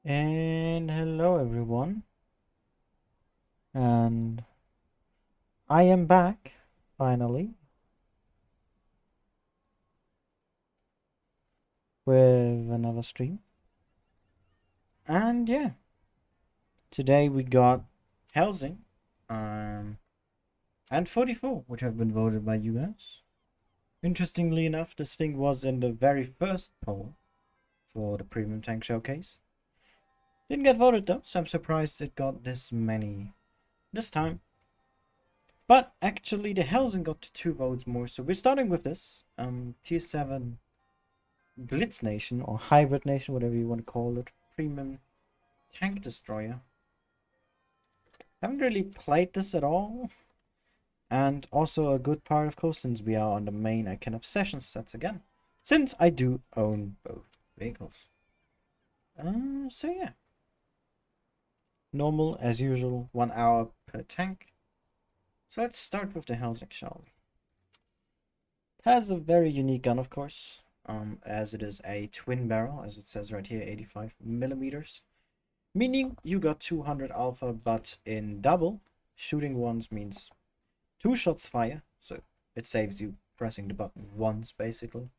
And hello everyone, and I am back finally with another stream. And yeah, today we got Helsing and 44, which have been voted by you guys. Interestingly enough, this thing was in the very first poll for the Premium Tank Showcase. Didn't get voted though, so I'm surprised it got this many this time. But actually, the Helsing got 2 votes more, so we're starting with this tier 7 Blitz Nation or Hybrid Nation, whatever you want to call it, premium tank destroyer. Haven't really played this at all, and also a good part, of course, since we are on the main icon of session sets again, since I do own both vehicles. So yeah, normal as usual, 1 hour per tank. So let's start with the Helsing, shall we? It has a very unique gun, of course. As it is a twin barrel, as it says right here, 85 millimeters. Meaning you got 200 alpha, but in double, shooting once means 2 shots fire, so it saves you pressing the button once, basically.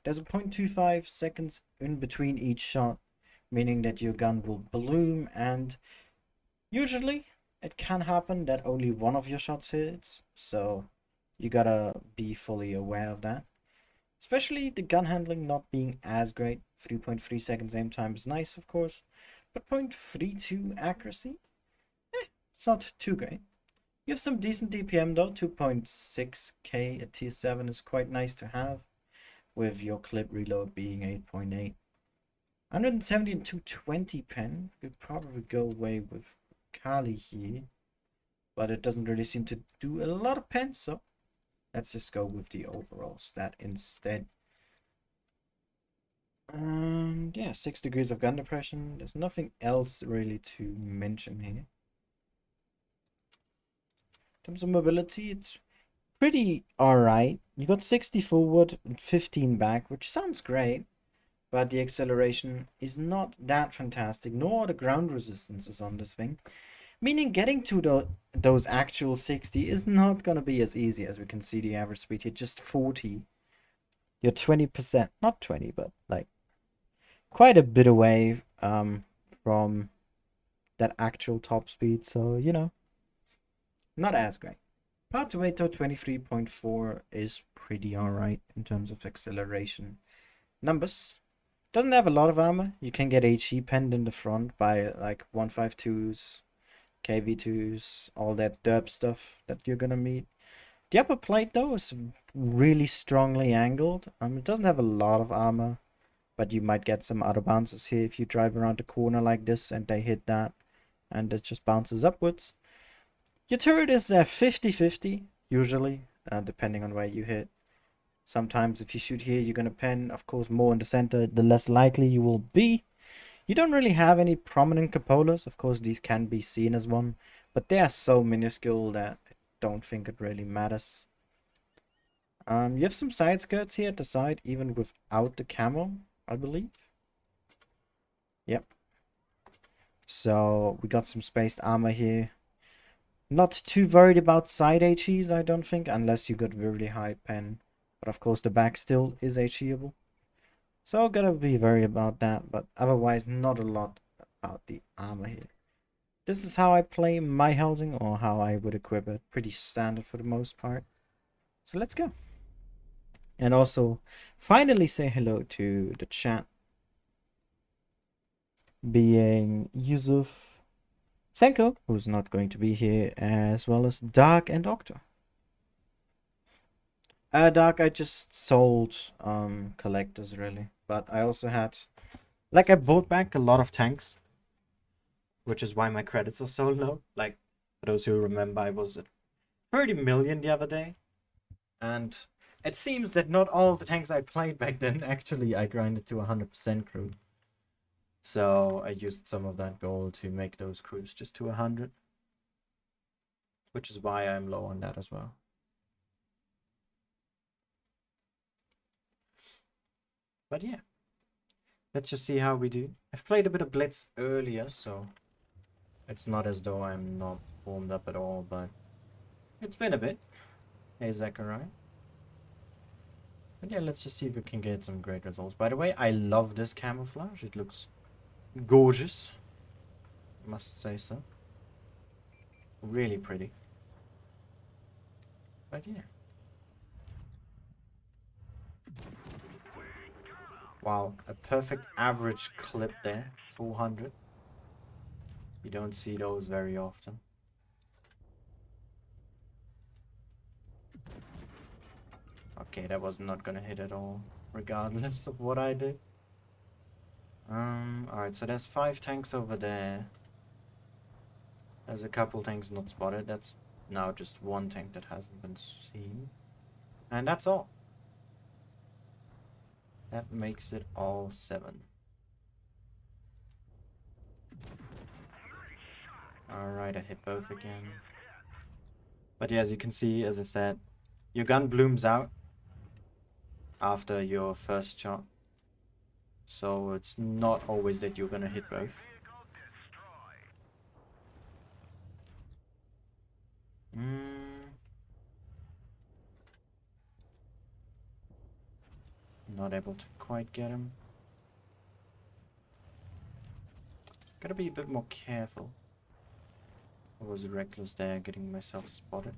There's a 0.25 seconds in between each shot, meaning that your gun will bloom, and usually it can happen that only one of your shots hits, so you gotta be fully aware of that. Especially the gun handling not being as great. 3.3 seconds aim time is nice, of course, but 0.32 accuracy? It's not too great. You have some decent DPM though, 2.6k at tier 7 is quite nice to have, with your clip reload being 8.8. 170 and 220 pen, could probably go away with Kali here, but it doesn't really seem to do a lot of pen, so let's just go with the overall stat instead. And yeah, 6 degrees of gun depression. There's nothing else really to mention here. In terms of mobility, it's pretty alright. You got 60 forward and 15 back, which sounds great, but the acceleration is not that fantastic, nor the ground resistances on this thing. Meaning getting to those actual 60 is not going to be as easy. As we can see, the average speed here, just 40. You're 20%, not 20, but like quite a bit away from that actual top speed. So, you know, not as great. Power to weight though, 23.4 is pretty alright in terms of acceleration numbers. Doesn't have a lot of armor. You can get HE penned in the front by like 152s, KV2s, all that derp stuff that you're gonna meet. The upper plate though is really strongly angled. It doesn't have a lot of armor, but you might get some out of bounces here if you drive around the corner like this and they hit that, and it just bounces upwards. Your turret is 50-50 usually, depending on where you hit. Sometimes if you shoot here, you're gonna pen, of course, more in the center, the less likely you will be. You don't really have any prominent cupolas. Of course, these can be seen as one, but they are so minuscule that I don't think it really matters. You have some side skirts here at the side, even without the camo, I believe. Yep. So we got some spaced armor here. Not too worried about side HEs, I don't think, unless you got really high pen. But of course, the back still is HEable. So gotta be worried about that, but otherwise not a lot about the armor here. This is how I play my Helsing, or how I would equip it. Pretty standard for the most part. So let's go. And also, finally say hello to the chat. Being Yusuf, Senko, who's not going to be here, as well as Dark and Octo. Dark, I just sold collectors really, but I also had, like, I bought back a lot of tanks, which is why my credits are so low. Like, for those who remember, I was at 30 million the other day, and it seems that not all of the tanks I played back then actually I grinded to 100% crew. So I used some of that gold to make those crews just to 100, which is why I'm low on that as well. But yeah, Let's just see how we do. I've played a bit of Blitz earlier, so it's not as though I'm not warmed up at all, but it's been a bit. Hey, Zachariah. But yeah, let's just see if we can get some great results. By the way, I love this camouflage. It looks gorgeous. Must say so. Really pretty. But yeah. Wow, a perfect average clip there. 400. You don't see those very often. Okay, that was not gonna hit at all, regardless of what I did. Alright, so there's 5 tanks over there. There's a couple tanks not spotted. That's now just 1 tank that hasn't been seen. And that's all. That makes it all 7. Alright, I hit both again. But yeah, as you can see, as I said, your gun blooms out after your first shot. So it's not always that you're gonna hit both. Not able to quite get him. Gotta be a bit more careful. I was reckless there, getting myself spotted.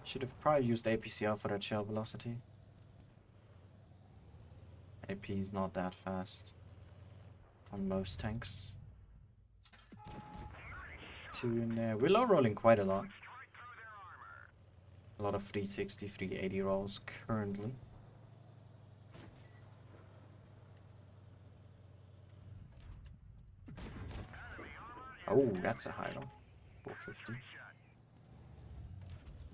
Should have probably used APCR for that shell velocity. AP is not that fast on most tanks. 2 in there. We're low rolling quite a lot. A lot of 360, 380 rolls currently. Oh, that's a high roll. 450.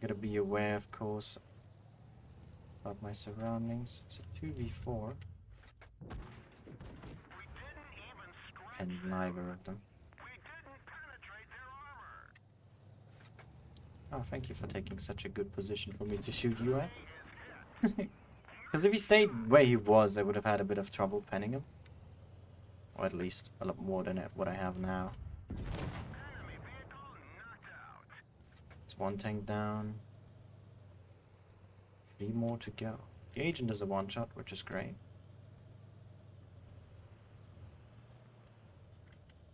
Gotta be aware, of course, about my surroundings. It's a 2v4. And neither of them. Oh, thank you for taking such a good position for me to shoot you at. Because if he stayed where he was, I would have had a bit of trouble penning him. Or at least a lot more than what I have now. It's 1 tank down. 3 more to go. The agent is a 1-shot, which is great.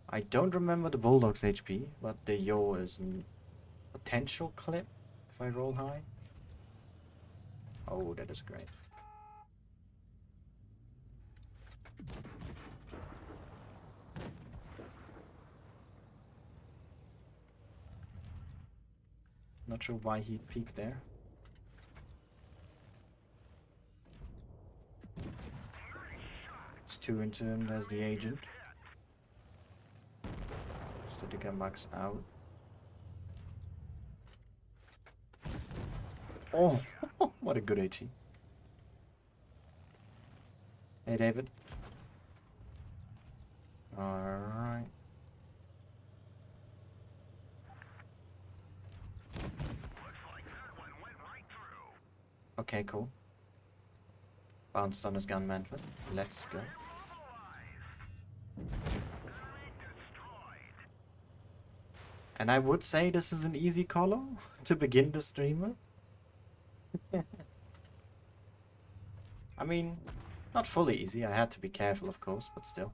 I don't remember the Bulldog's HP, but the Yo is a potential clip if I roll high. Oh, that is great. Not sure why he peeked there. It's 2 into him, there's the agent. So to get Max out. Oh, what a good HE. Hey, David. Alright. Okay, cool. Bounced on his gun mantlet. Let's go. And I would say this is an easy colo to begin the streamer. I mean, not fully easy. I had to be careful, of course, but still.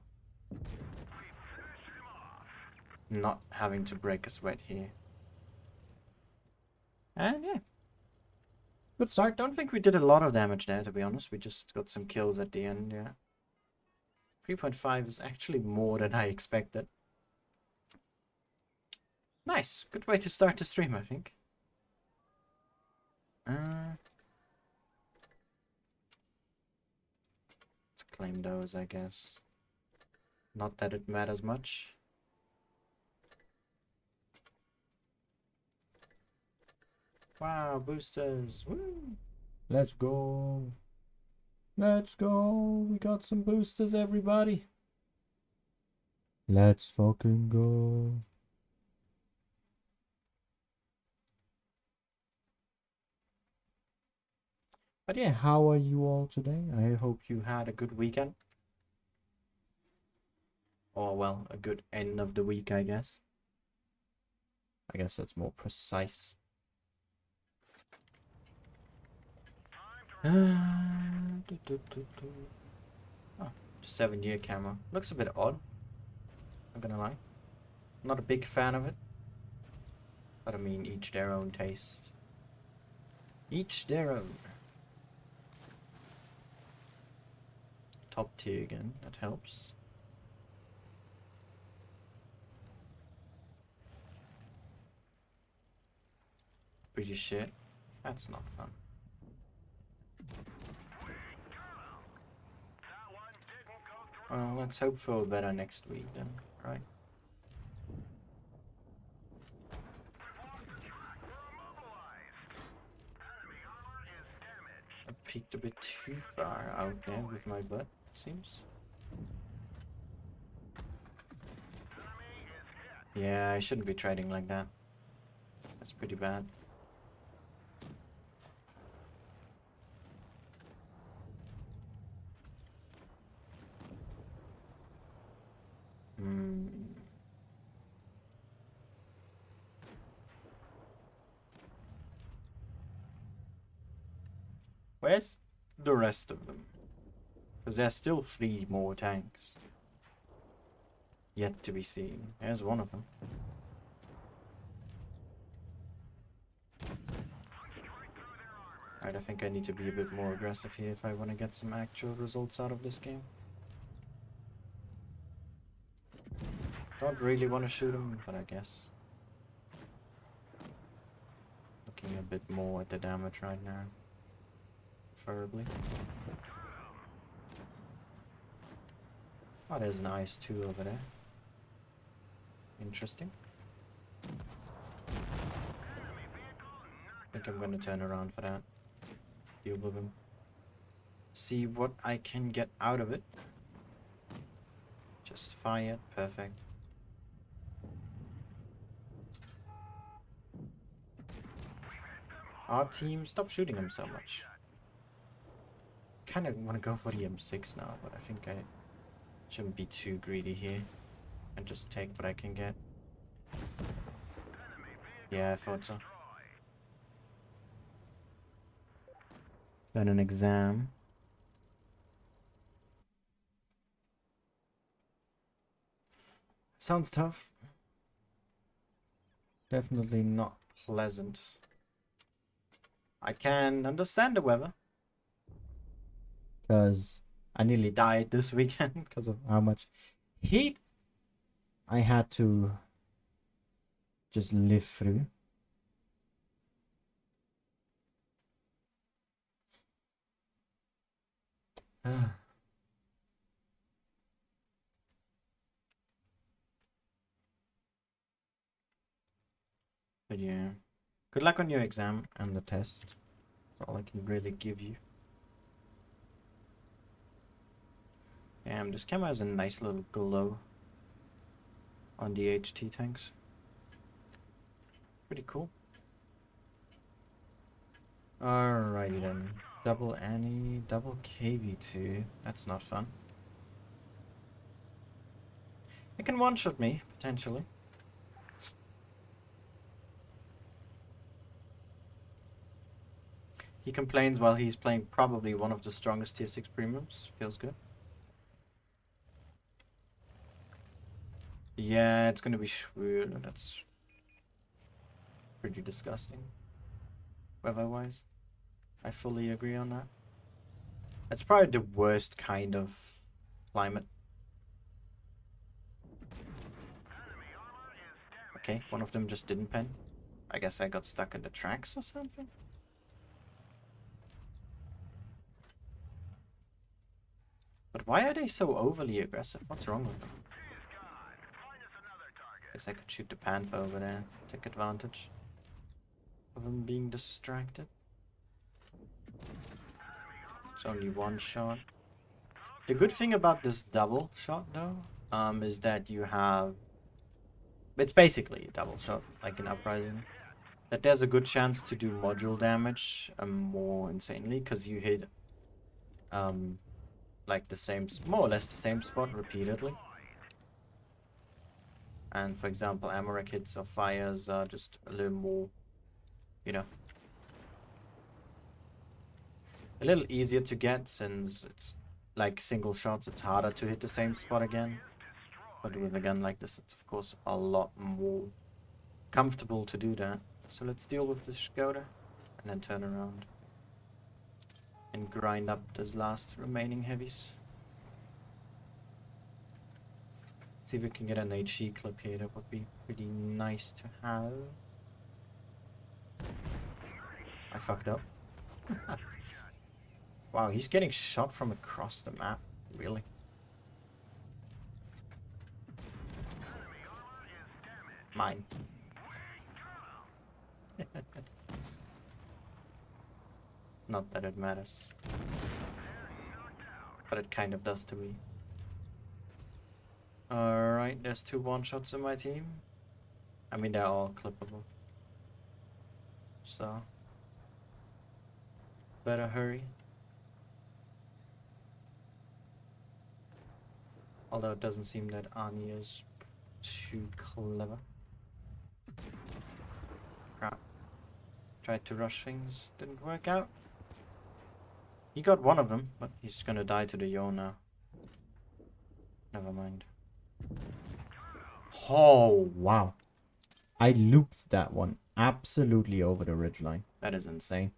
Not having to break a sweat here. And yeah. Good start. Don't think we did a lot of damage there, to be honest. We just got some kills at the end, yeah. 3.5 is actually more than I expected. Nice. Good way to start the stream, I think. Let's claim those, I guess. Not that it matters much. Wow, boosters. Woo! Let's go. Let's go. We got some boosters, everybody. Let's fucking go. But yeah, how are you all today? I hope you had a good weekend. Or, well, a good end of the week, I guess. I guess that's more precise. Oh, the 7-year camera. Looks a bit odd. Not gonna lie. Not a big fan of it. But I mean, each their own taste. Each their own. Top tier again, that helps. Pretty shit. That's not fun. Well, let's hope for better next week then, right? I peeked a bit too far out there with my butt, it seems. Yeah, I shouldn't be trading like that. That's pretty bad. Where's the rest of them? Because there's still 3 more tanks. Yet to be seen. There's one of them. Alright, I think I need to be a bit more aggressive here if I want to get some actual results out of this game. Don't really want to shoot him, but I guess. Looking a bit more at the damage right now. Preferably. Oh, there's an IS-2 over there. Interesting. I think I'm gonna turn around for that. Deal with him. See what I can get out of it. Just fire. Perfect. Our team, stop shooting him so much. Kind of want to go for the M6 now, but I think I shouldn't be too greedy here and just take what I can get. Yeah, I thought so. Then an exam. Sounds tough. Definitely not pleasant. I can understand the weather. Because I nearly died this weekend because of how much heat I had to just live through. But yeah, good luck on your exam and the test. That's all I can really give you. Damn, this camera has a nice little glow on the HT tanks. Pretty cool. Alrighty then. Double Annie, double KV2. That's not fun. It can one-shot me, potentially. He complains while he's playing probably one of the strongest tier 6 premiums. Feels good. Yeah, it's gonna be weird. That's pretty disgusting. Weather-wise. I fully agree on that. That's probably the worst kind of climate. Okay, one of them just didn't pen. I guess I got stuck in the tracks or something. But why are they so overly aggressive? What's wrong with them? Guess I could shoot the Panther over there. Take advantage of him being distracted. It's only one shot. The good thing about this double shot though, is that you have... It's basically a double shot, like an Uprising. that there's a good chance to do module damage more insanely, because you hit like the same, more or less the same spot repeatedly. And for example, Amorak hits or fires are just a little more, you know, a little easier to get, since it's like single shots, it's harder to hit the same spot again. But with a gun like this, it's of course a lot more comfortable to do that. So let's deal with this Skoda and then turn around and grind up those last remaining heavies. See if we can get an HE clip here. That would be pretty nice to have. I fucked up. Wow, he's getting shot from across the map. Really? Mine. Not that it matters. But it kind of does to me. Alright, there's 2 one-shots in my team. I mean, they're all clippable. So, better hurry. Although it doesn't seem that Ani is too clever. Crap. Tried to rush things, didn't work out. He got one of them, but he's gonna die to the Yo now. Never mind. Oh, wow. I looped that one absolutely over the ridgeline. That is insane.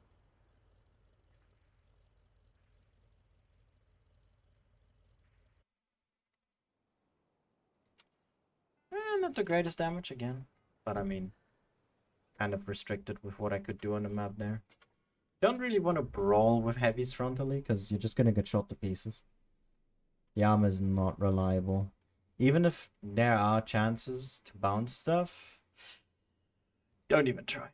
Not the greatest damage again. But I mean, kind of restricted with what I could do on the map there. Don't really want to brawl with heavies frontally, because you're just gonna get shot to pieces. The armor is not reliable. Even if there are chances to bounce stuff, don't even try.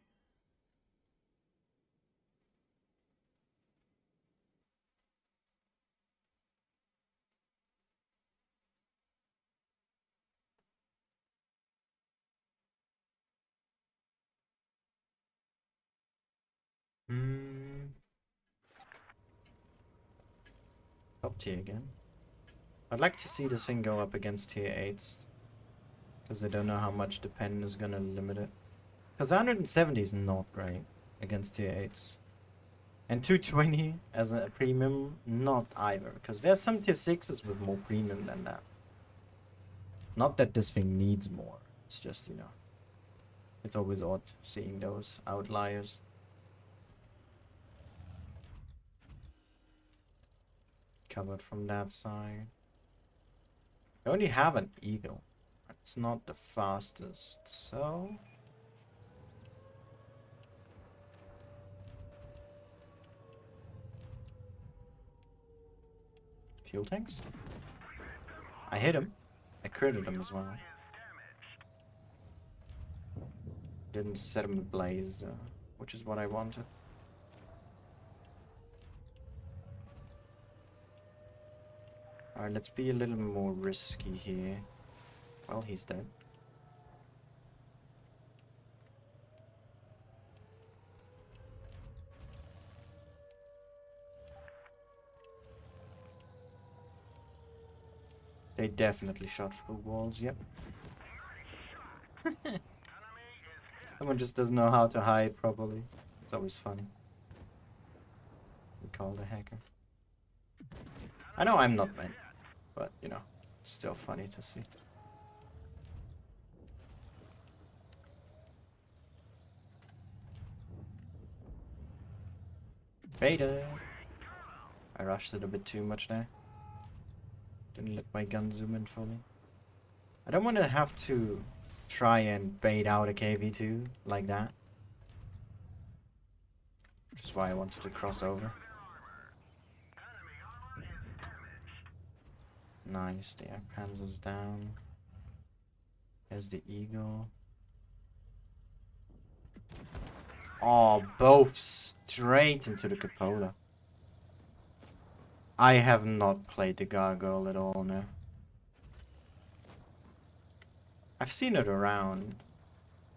Top tier again. I'd like to see this thing go up against tier 8s. Because I don't know how much the pen is gonna limit it. Because 170 is not great against tier 8s. And 220 as a premium, not either. Because there's some tier 6s with more premium than that. Not that this thing needs more. It's just, you know, it's always odd seeing those outliers. Covered from that side. I only have an eagle. It's not the fastest, so... Fuel tanks? I hit him. I critted him as well. Didn't set him ablaze though, which is what I wanted. Alright, let's be a little more risky here. Well, he's dead. They definitely shot through walls, yep. Someone just doesn't know how to hide properly. It's always funny. We call the hacker. I know I'm not meant, but you know, it's still funny to see. Beta! I rushed it a bit too much there. Didn't let my gun zoom in fully. I don't want to have to try and bait out a KV2 like that. Which is why I wanted to cross over. Nice, the air panzer's down. There's the eagle. Oh, both straight into the cupola. I have not played the gargoyle at all now. I've seen it around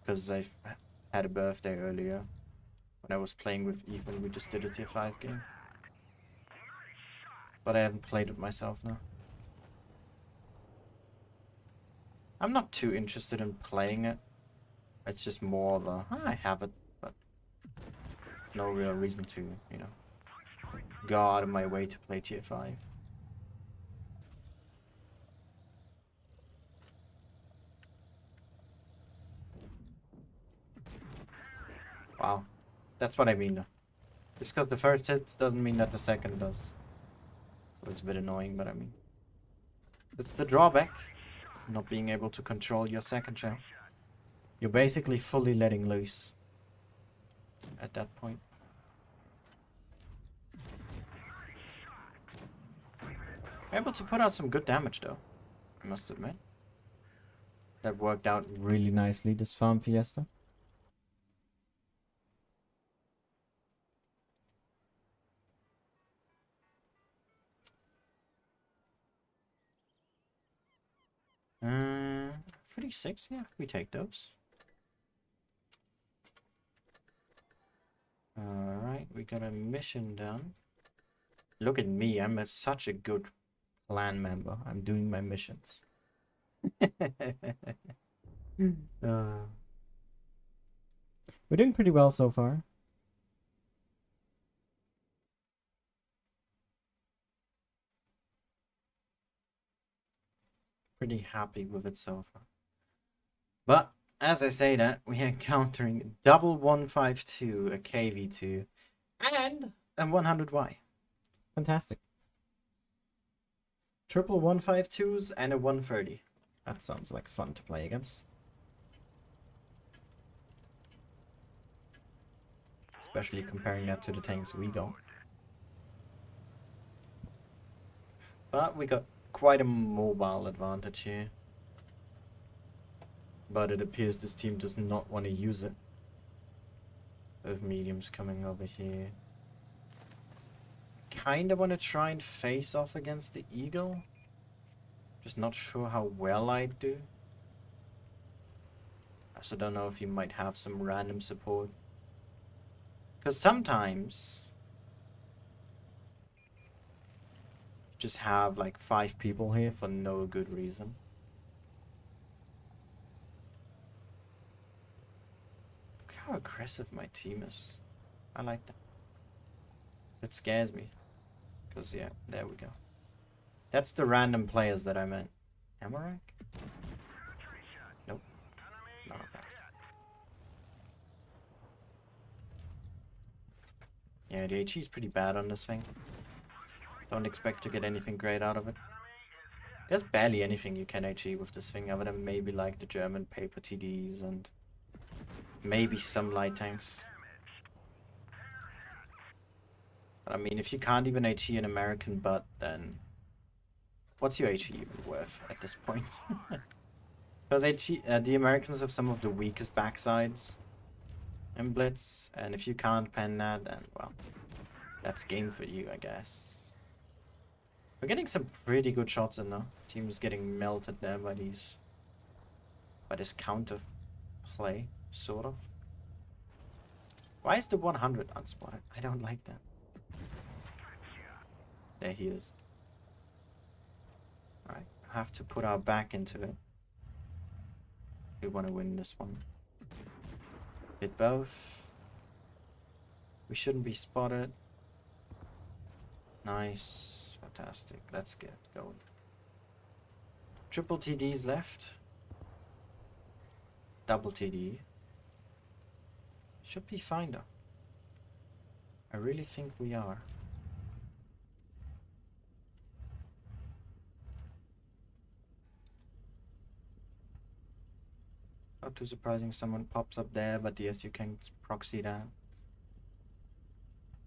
because I've had a birthday earlier. When I was playing with Ethan, we just did a tier 5 game. But I haven't played it myself now. I'm not too interested in playing it. It's just more of a, I have it, but no real reason to, you know, go out of my way to play tier 5. Wow. That's what I mean though. Just because the first hits doesn't mean that the second does. So it's a bit annoying, but I mean, it's the drawback. Not being able to control your second shell. You're basically fully letting loose at that point. Able to put out some good damage though, I must admit. That worked out really nicely, this Farm Fiesta. Uh, 36, yeah, we take those. Alright, we got a mission done. Look at me, I'm such a good clan member. I'm doing my missions. We're doing pretty well so far. Pretty happy with it so far. But as I say that, we are encountering double 152, a KV2, and a 100Y. Fantastic. Triple 152s and a 130. That sounds like fun to play against. Especially comparing that to the tanks we got. But we got quite a mobile advantage here. But it appears this team does not want to use it. With mediums coming over here. Kinda want to try and face off against the Eagle. Just not sure how well I'd do. I also don't know if he might have some random support. Because sometimes just have like 5 people here for no good reason. Look at how aggressive my team is. I like that. It scares me. Because yeah, there we go. That's the random players that I meant. Am I right? Nope. Not okay. Yeah, the HE is pretty bad on this thing. Don't expect to get anything great out of it. There's barely anything you can HE with this thing other than maybe like the German paper TDs and maybe some light tanks. But I mean, if you can't even HE an American butt, then what's your HE even worth at this point? Because the Americans have some of the weakest backsides in Blitz, and if you can't pen that, then, well, that's game for you, I guess. We're getting some pretty good shots in though. Team is getting melted there by this counter play, sort of. Why is the 100 unspotted? I don't like that. There he is. Alright, have to put our back into it. We want to win this one. Hit both. We shouldn't be spotted. Nice. Fantastic. Let's get going. Triple TDs left. Double TD. Should be fine though. I really think we are. Not too surprising someone pops up there, but yes, you can proxy that.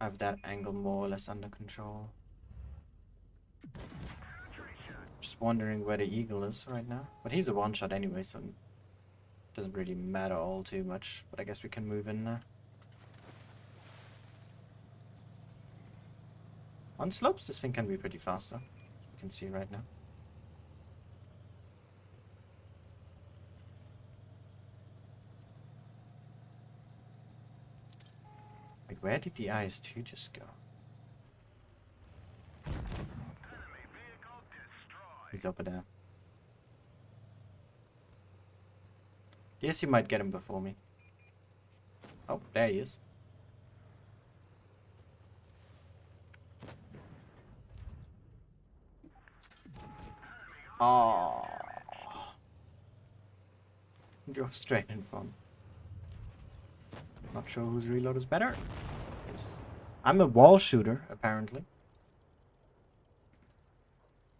I have that angle more or less under control. Just wondering where the Eagle is right now. But he's a one-shot anyway, so it doesn't really matter all too much. But I guess we can move in now. On slopes, this thing can be pretty fast though, as you can see right now. Wait, where did the IS-2 just go? He's over there. Guess you might get him before me. Oh, there he is. Oh. Drove straight in front. Not sure whose reload is better. I'm a wall shooter, apparently.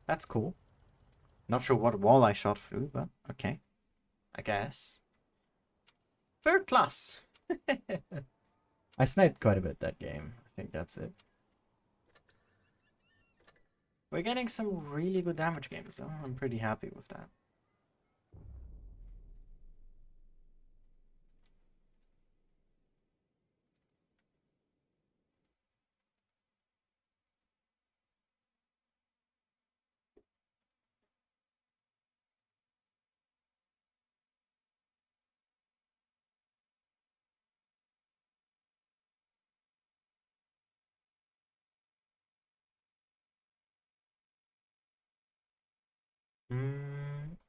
That's cool. Not sure what wall I shot through, but okay. I guess. Third class. I sniped quite a bit that game. I think that's it. We're getting some really good damage games, though. I'm pretty happy with that.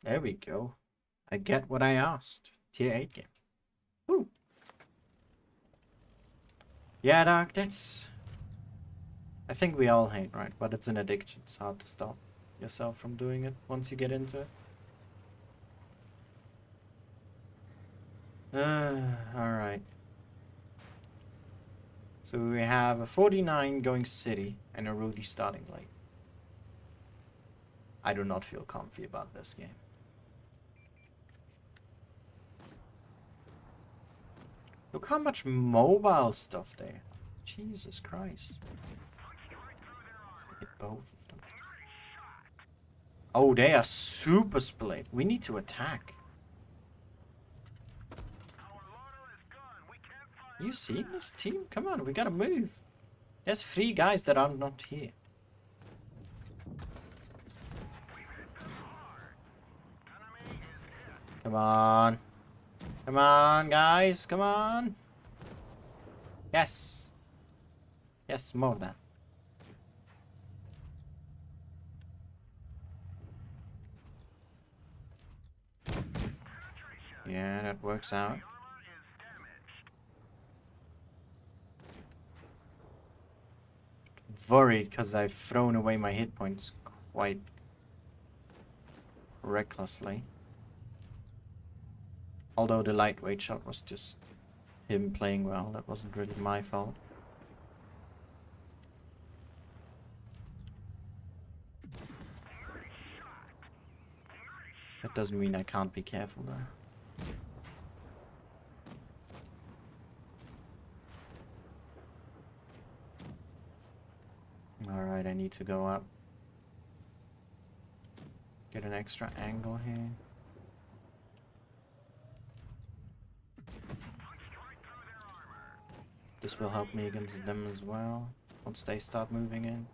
There we go. I get what I asked. Tier 8 game. Woo! Yeah, Doc, that's... I think we all hate, right? But it's an addiction. It's hard to stop yourself from doing it once you get into it. Alright. So we have a 49 going city and a Rudy starting late. I do not feel comfy about this game. Look how much mobile stuff they have. Jesus Christ. Hit both of them. Oh, they are super split. We need to attack. You see this team? Come on, we gotta move. There's 3 guys that are not here. Come on. Come on, guys. Come on. Yes. Yes, more of that. Yeah, that works out. Worried because I've thrown away my hit points quite recklessly. Although the lightweight shot was just him playing well, that wasn't really my fault. That doesn't mean I can't be careful though. Alright, I need to go up. Get an extra angle here. This will help me against them as well, once they start moving in.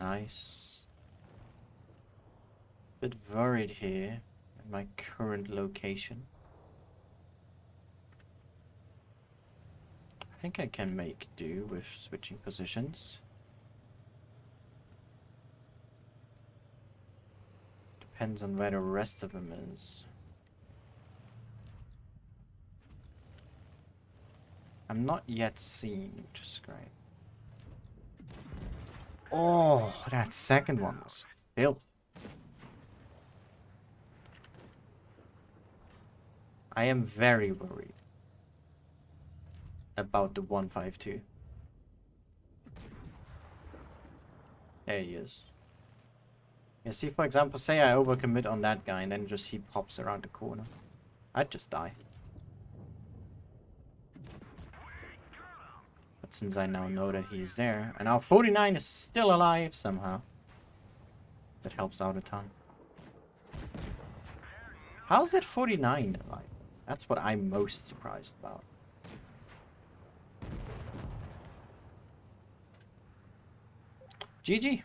Nice. Bit worried here at my current location. I think I can make do with switching positions. Depends on where the rest of them is. I'm not yet seen, which is great. Oh, that second one was filth. I am very worried about the 152. There he is. Yeah, see, for example, say I overcommit on that guy and then just he pops around the corner. I'd just die. But since I now know that he's there, and our 49 is still alive somehow, that helps out a ton. How's that 49 alive? That's what I'm most surprised about. GG.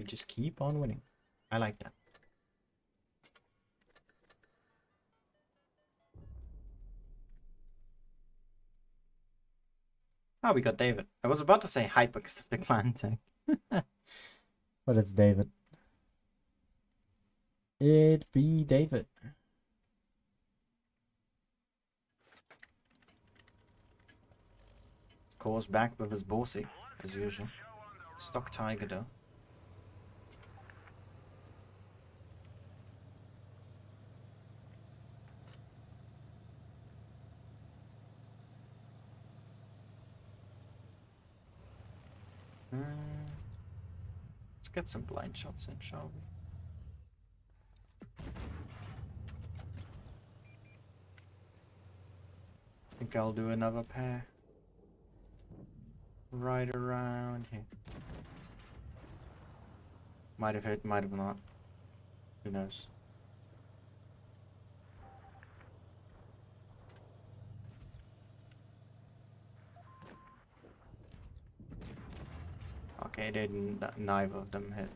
just keep on winning. I like that. Oh, we got David. I was about to say Hyper because of the clan tag. But it's David. It be David. Of course, back with his bossy, as usual. Stock Tiger though. Let's get some blind shots in, shall we? I think I'll do another pair. Right around here. Might have hit, might have not. Who knows? Okay, they didn't. Neither of them hit.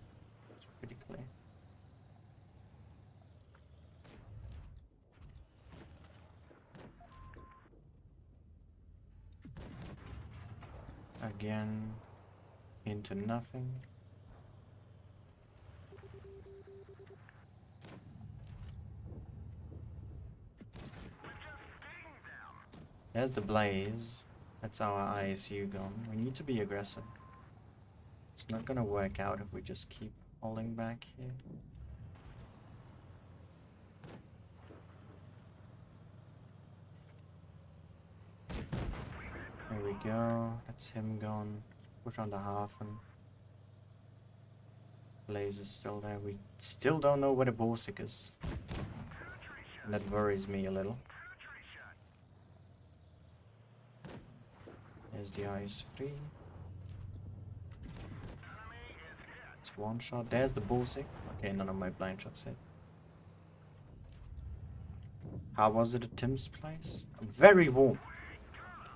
It's pretty clear. Again, into nothing. There's the blaze. That's our ISU gun. We need to be aggressive. It's not gonna work out if we just keep holding back here. There we go. That's him gone. Push on the half and blaze is still there. We still don't know where the Borsig is. And that worries me a little. There's the IS-3. It's one shot. There's the Borsig. Okay, none of my blind shots hit. How was it at Tim's place? Very warm.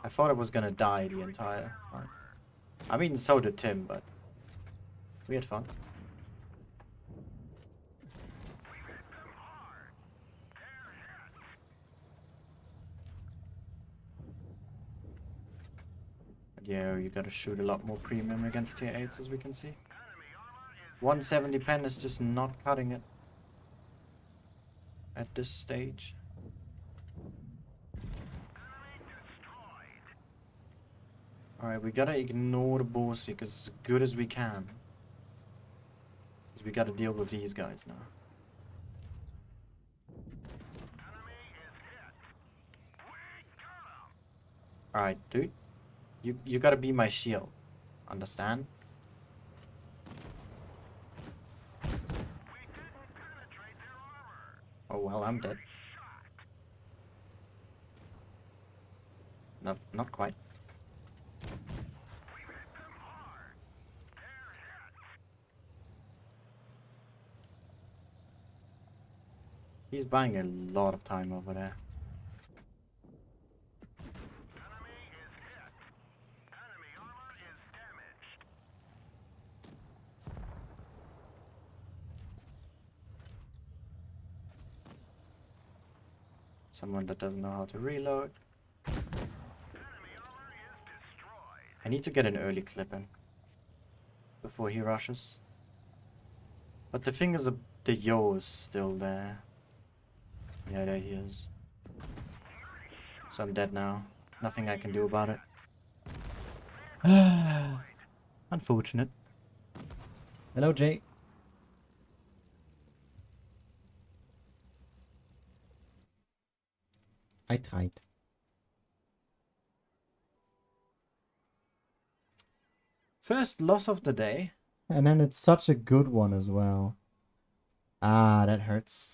I thought I was gonna die the entire time. I mean, so did Tim, but we had fun. But yeah, you gotta shoot a lot more premium against tier 8s, as we can see. 170 pen is just not cutting it at this stage. Alright, we gotta ignore the Borsig as good as we can. Because we gotta deal with these guys now. Alright, dude. You gotta be my shield. Understand? Oh well, I'm dead. Not quite. He's buying a lot of time over there. Someone that doesn't know how to reload. I need to get an early clip in before he rushes. But the thing is, the yo is still there. Yeah, there he is. So I'm dead now. Nothing I can do about it. Unfortunate. Hello, Jay. I tried. First loss of the day. And then it's such a good one as well. Ah, that hurts.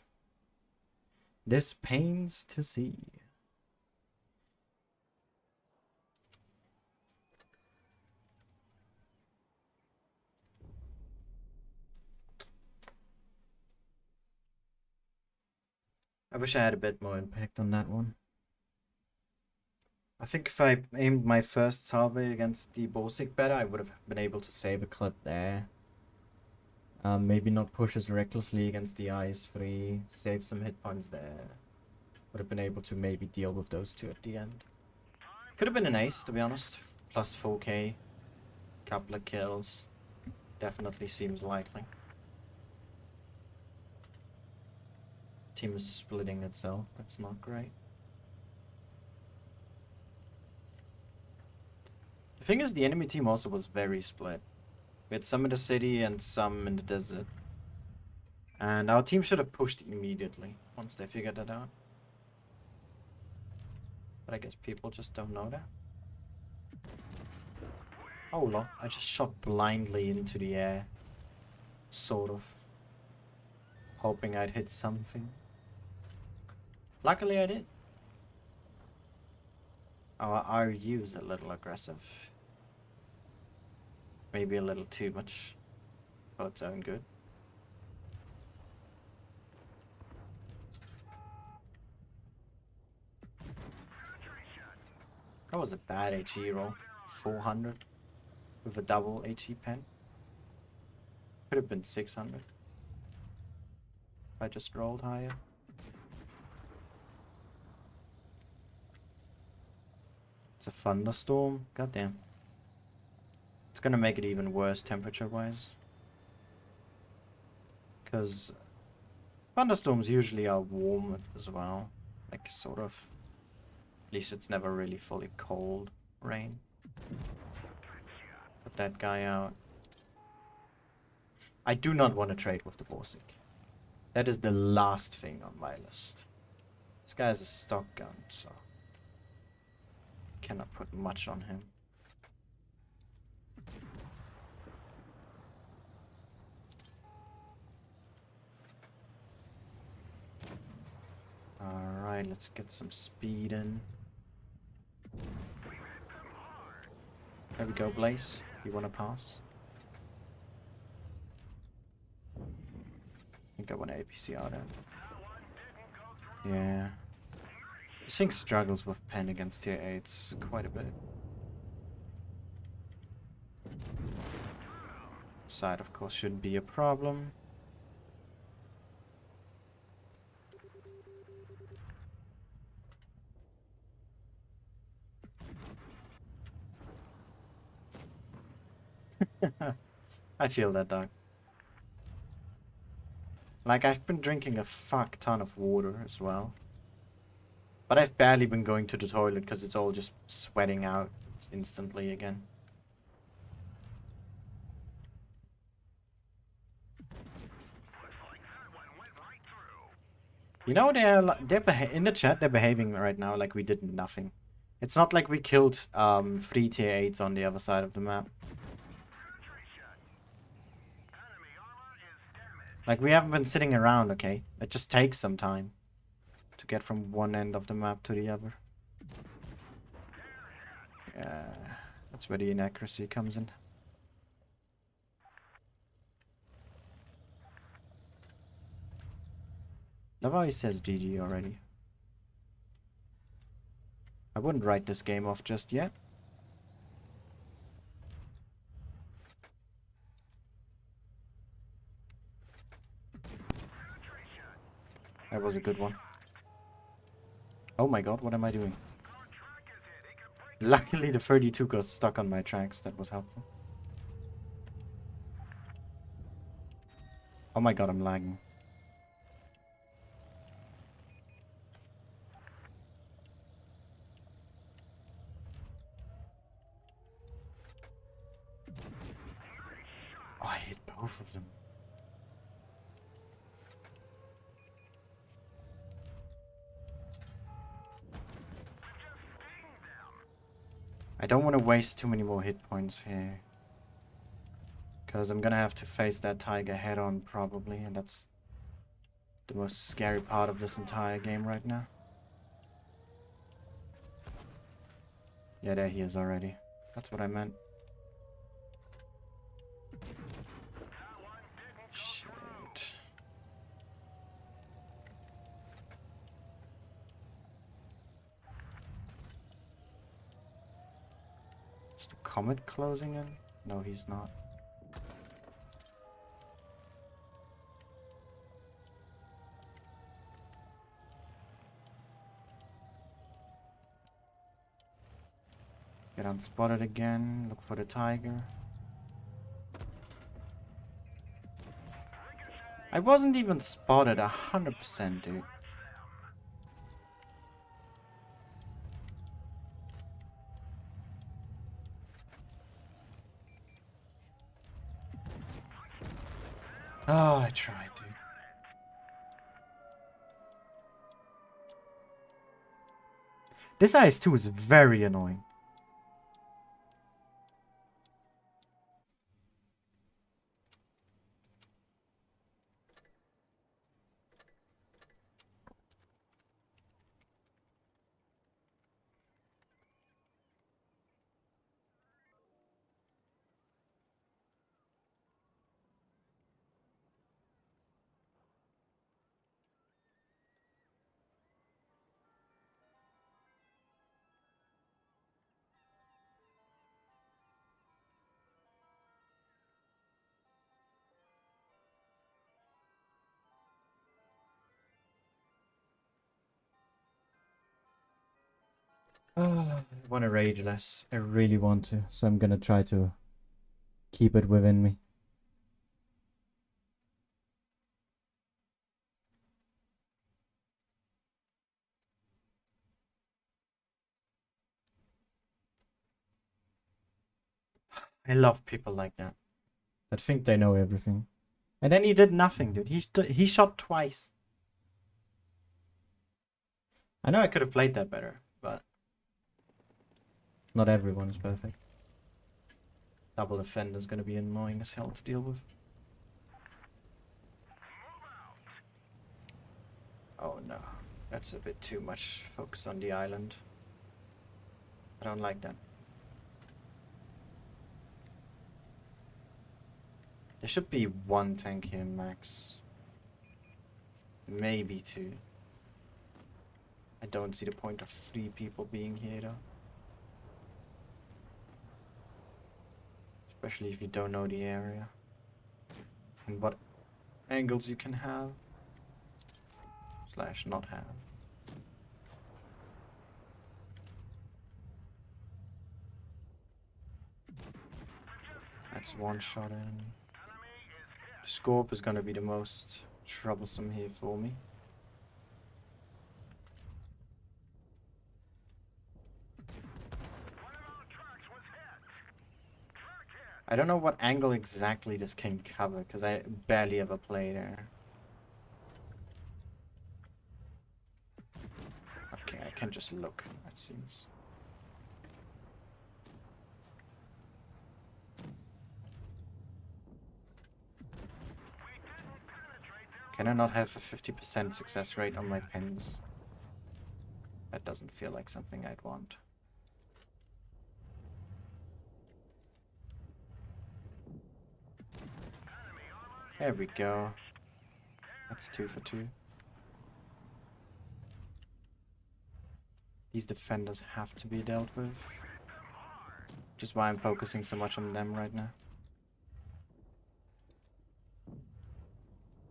This pains to see. I wish I had a bit more impact on that one. I think if I aimed my first salve against the Borsig better, I would have been able to save a clip there. Maybe not push as recklessly against the IS-3. Save some hit points there. Would have been able to maybe deal with those two at the end. Could have been an ace, to be honest. Plus 4k. Couple of kills. Definitely seems likely. Team is splitting itself. That's not great. The thing is, the enemy team also was very split. We had some in the city and some in the desert. And our team should have pushed immediately once they figured that out. But I guess people just don't know that. Oh lol, I just shot blindly into the air. Sort of. Hoping I'd hit something. Luckily I did. Our RU is a little aggressive. Maybe a little too much for its own good. That was a bad HE roll. 400 with a double HE pen. Could have been 600 if I just rolled higher. It's a thunderstorm. Goddamn. It's gonna make it even worse temperature-wise. Because thunderstorms usually are warm as well. Like, sort of. At least it's never really fully cold rain. Put that guy out. I do not want to trade with the Borsig. That is the last thing on my list. This guy has a stock gun, so cannot put much on him. Alright, let's get some speed in. There we go, Blaze. You want to pass? I think I want to APC out it. Yeah. This thing struggles with pen against tier 8s quite a bit. Side, of course, shouldn't be a problem. I feel that, dog. Like, I've been drinking a fuck ton of water as well. But I've barely been going to the toilet because it's all just sweating out instantly again. You know, they're in the chat, they're behaving right now like we did nothing. It's not like we killed 3 tier 8s on the other side of the map. Like, we haven't been sitting around, okay? It just takes some time to get from one end of the map to the other. Yeah, that's where the inaccuracy comes in. Love how he says GG already. I wouldn't write this game off just yet. That was a good one. Oh my god, what am I doing? Luckily the 32 got stuck on my tracks, that was helpful. Oh my god, I'm lagging. Oh, I hit both of them. I don't want to waste too many more hit points here. Because I'm gonna have to face that tiger head on probably, and that's the most scary part of this entire game right now. Yeah, there he is already. That's what I meant. Shit. Is the comet closing in? No, he's not. Get unspotted again. Look for the tiger. I wasn't even spotted 100%, dude. Oh, I tried, dude. This IS-2 is very annoying. I want to rage less. I really want to, so I'm gonna try to keep it within me. I love people like that. That think they know everything. And then he did nothing, dude. He shot twice. I know I could have played that better, but not everyone is perfect. Double defender is gonna be annoying as hell to deal with. Oh no, that's a bit too much focus on the island. I don't like that. There should be one tank here max. Maybe two. I don't see the point of 3 people being here though. Especially if you don't know the area. And what angles you can have. Slash not have. That's one shot in. The scorp is gonna be the most troublesome here for me. I don't know what angle exactly this can cover, because I barely ever play there. Okay, I can just look, it seems. Can I not have a 50% success rate on my pins? That doesn't feel like something I'd want. There we go. That's 2 for 2. These defenders have to be dealt with. Which is why I'm focusing so much on them right now.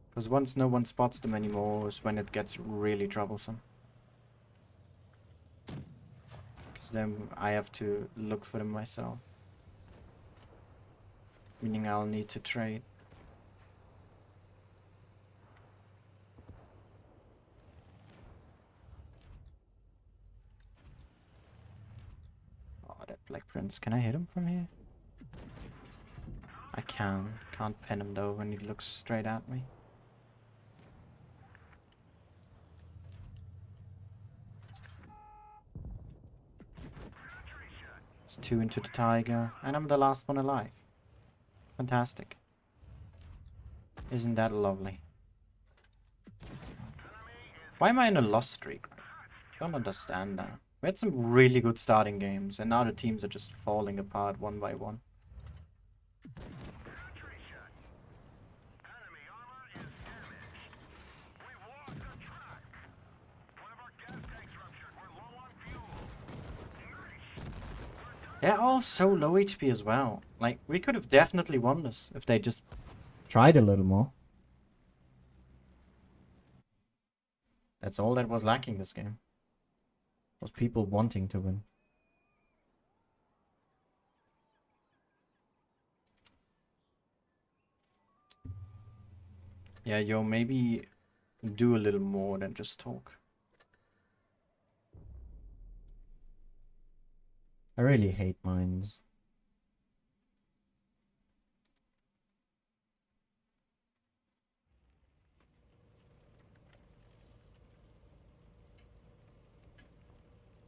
Because once no one spots them anymore is when it gets really troublesome. Because then I have to look for them myself. Meaning I'll need to trade. Oh, that Black Prince. Can I hit him from here? I can. Can't pin him though when he looks straight at me. It's 2 into the tiger, and I'm the last one alive. Fantastic. Isn't that lovely? Why am I in a loss streak? I don't understand that. We had some really good starting games, and now the teams are just falling apart one by one. They're all so low HP as well. Like, we could have definitely won this if they just tried a little more. That's all that was lacking this game. Was people wanting to win. Yeah, yo, maybe do a little more than just talk. I really hate mines.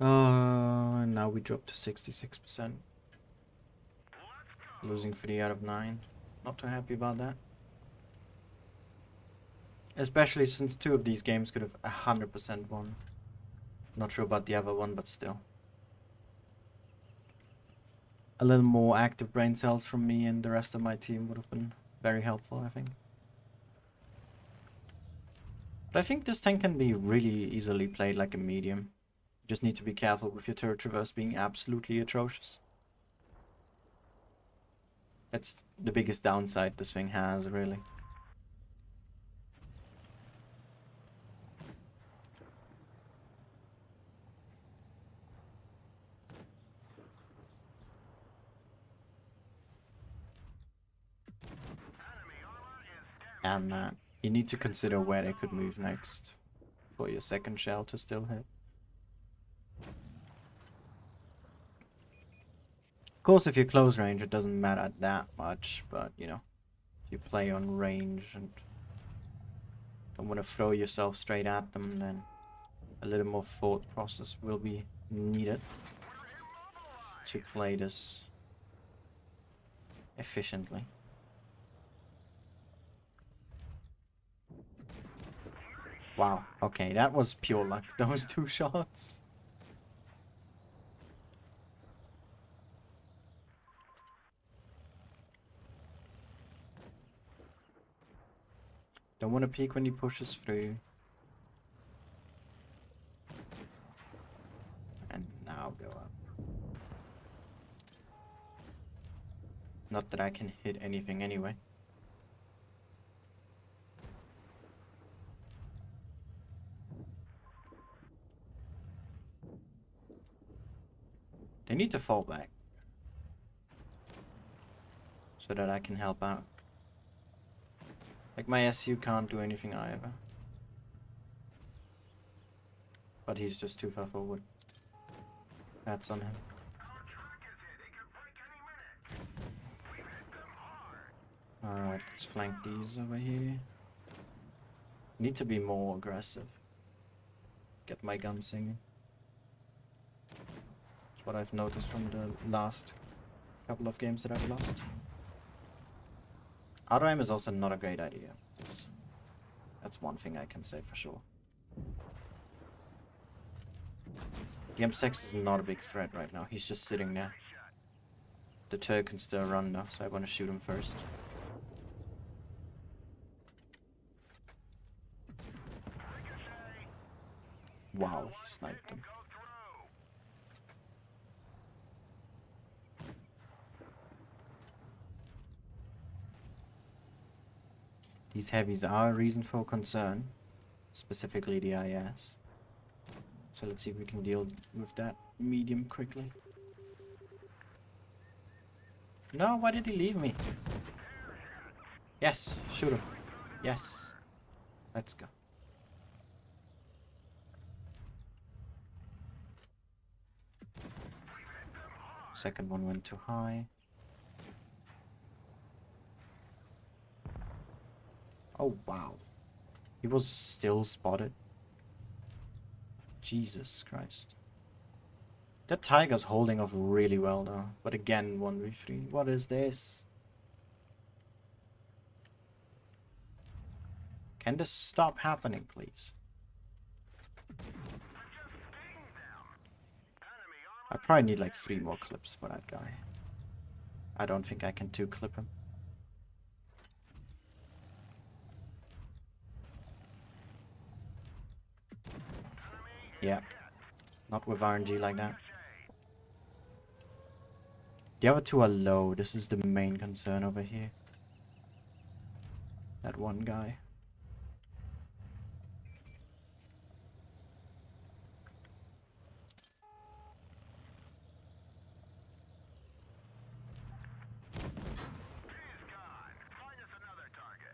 Now we dropped to 66%. Losing 3 out of 9. Not too happy about that. Especially since 2 of these games could have 100% won. Not sure about the other one, but still. A little more active brain cells from me and the rest of my team would have been very helpful, I think. But I think this tank can be really easily played like a medium. You just need to be careful with your turret traverse being absolutely atrocious. That's the biggest downside this thing has, really. And you need to consider where they could move next for your second shell to still hit. Of course, if you're close range, it doesn't matter that much, but, you know, if you play on range and don't want to throw yourself straight at them, then a little more thought process will be needed to play this efficiently. Wow, okay, that was pure luck, those 2 shots. Don't want to peek when he pushes through. And now go up. Not that I can hit anything anyway. They need to fall back. So that I can help out. Like, my SU can't do anything either. But he's just too far forward. That's on him. Alright, let's flank these over here. Need to be more aggressive. Get my gun singing. That's what I've noticed from the last couple of games that I've lost. Auto aim is also not a great idea. That's one thing I can say for sure. The M6 is not a big threat right now. He's just sitting there. The turret can still run now, so I want to shoot him first. Wow, he sniped him. These heavies are a reason for concern, specifically the IS. So let's see if we can deal with that medium quickly. No, why did he leave me? Yes, shoot him. Yes. Let's go. Second one went too high. Oh, wow. He was still spotted. Jesus Christ. That Tiger's holding off really well though. But again, 1v3. What is this? Can this stop happening, please? I probably need like 3 more clips for that guy. I don't think I can 2-clip him. Yeah. Not with RNG like that. The other 2 are low. This is the main concern over here. That one guy.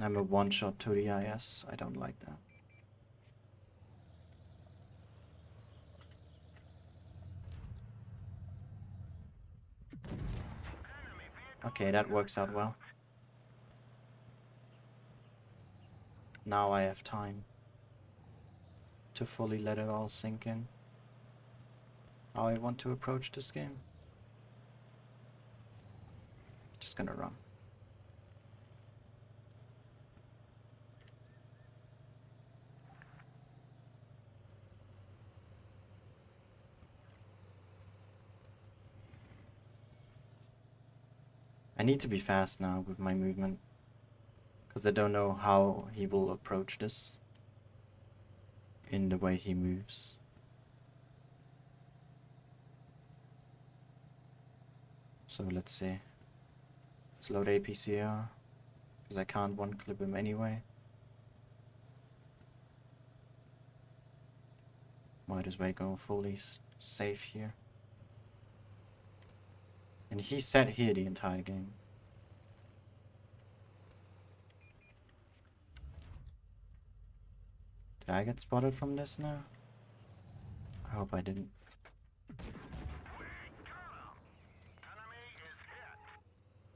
I'm a one-shot to the IS. I don't like that. Okay, that works out well. Now I have time to fully let it all sink in. How I want to approach this game. Just gonna run. I need to be fast now with my movement, because I don't know how he will approach this in the way he moves. So let's see. Let's load APCR, because I can't one-clip him anyway. Might as well go fully safe here. And he sat here the entire game. Did I get spotted from this now? I hope I didn't.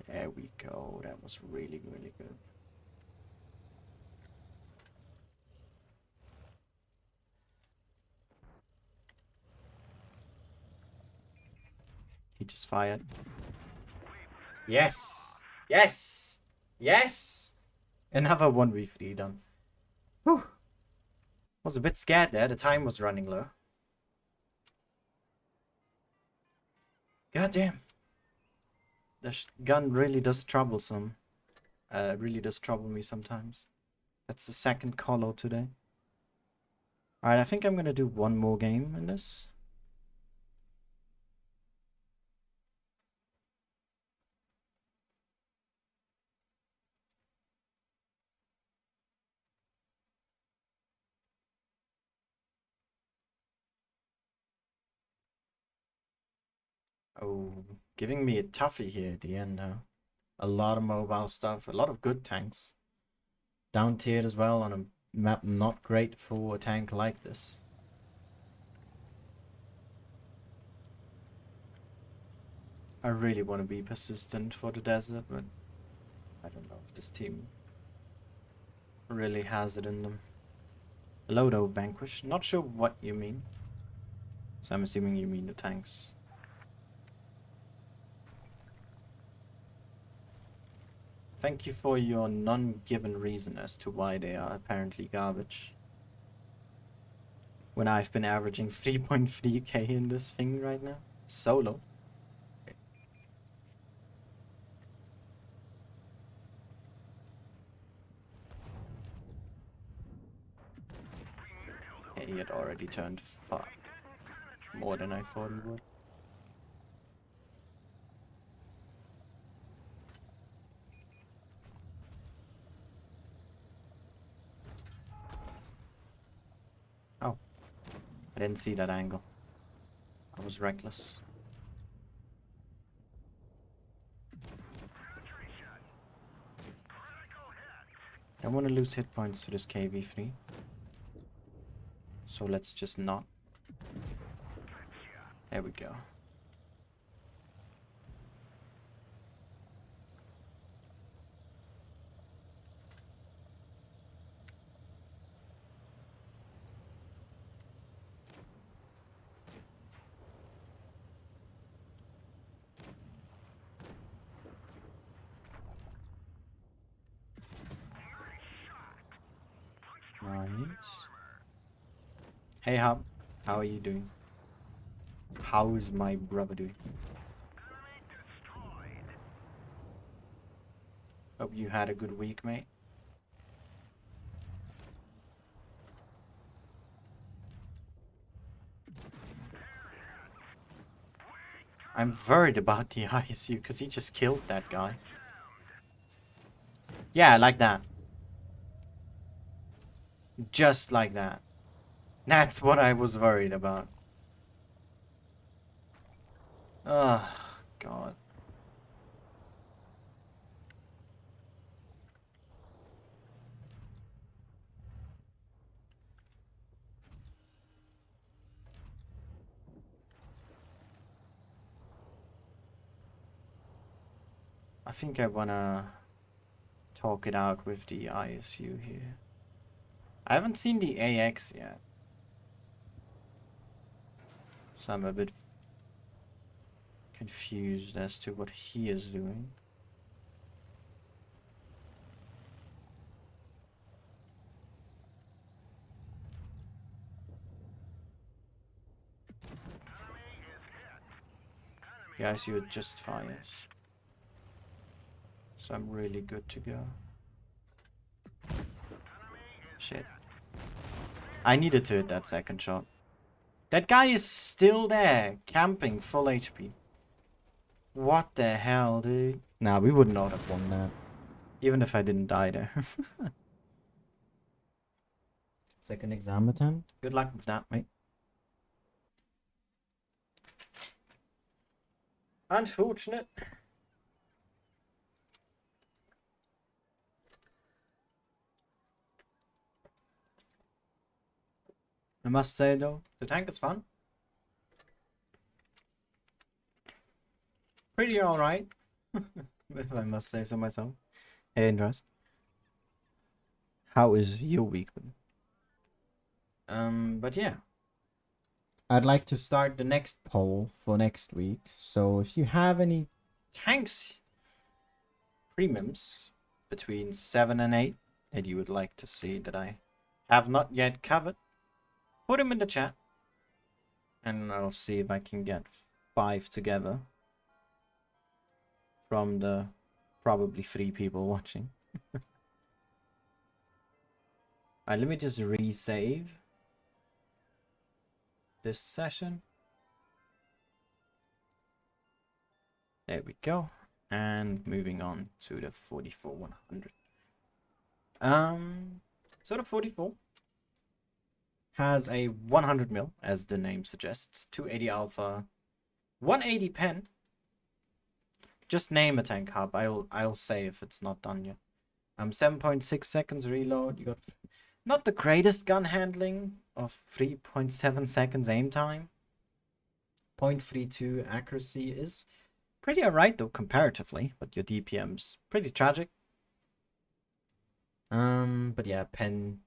There we go. That was really, really good. He just fired. Yes! Yes! Yes! Another 1v3 done. Whew. Was a bit scared there. The time was running low. God damn. The gun really does troublesome. Really does trouble me sometimes. That's the second call out today. Alright, I think I'm gonna do one more game in this. Oh, giving me a toughie here at the end now. A lot of mobile stuff, a lot of good tanks. Down tiered as well on a map not great for a tank like this. I really want to be persistent for the desert, but I don't know if this team really has it in them. Lodo Vanquish, not sure what you mean. So I'm assuming you mean the tanks. Thank you for your non-given reason as to why they are apparently garbage. When I've been averaging 3.3k in this thing right now. Solo. Yeah, he had already turned far more than I thought he would. Oh, I didn't see that angle. I was reckless. I don't want to lose hit points to this KV3. So let's just not. There we go. Nice. Hey Hub, how are you doing? How is my brother doing? Hope you had a good week, mate. I'm worried about the ISU because he just killed that guy. Yeah, like that. Just like that. That's what I was worried about. Oh, God. think I wanna talk it out with the ISU here. I haven't seen the AX yet, so I'm a bit confused as to what he is doing. The ISU it just fires, so I'm really good to go. Shit. I needed to hit that second shot. That guy is still there, camping full HP. What the hell, dude? Nah, we would not have won that. Even if I didn't die there. Second exam attempt. Good luck with that, mate. Unfortunate. I must say though, the tank is fun. Pretty alright. If I must say so myself. Hey Andros. How is your week been? But yeah. I'd like to start the next poll for next week. So if you have any tanks premiums between 7 and 8 that you would like to see that I have not yet covered, put them in the chat. And I'll see if I can get 5 together from the probably 3 people watching. Alright, let me just resave this session. There we go. And moving on to the 44-100. So the 44 has a 100 mil, as the name suggests, 280 alpha, 180 pen. Just name a tank hub. I'll say if it's not done yet. 7.6 seconds reload. You got not the greatest gun handling of 3.7 seconds aim time. 0.32 accuracy is pretty alright though comparatively, but your DPM's pretty tragic. But yeah, pen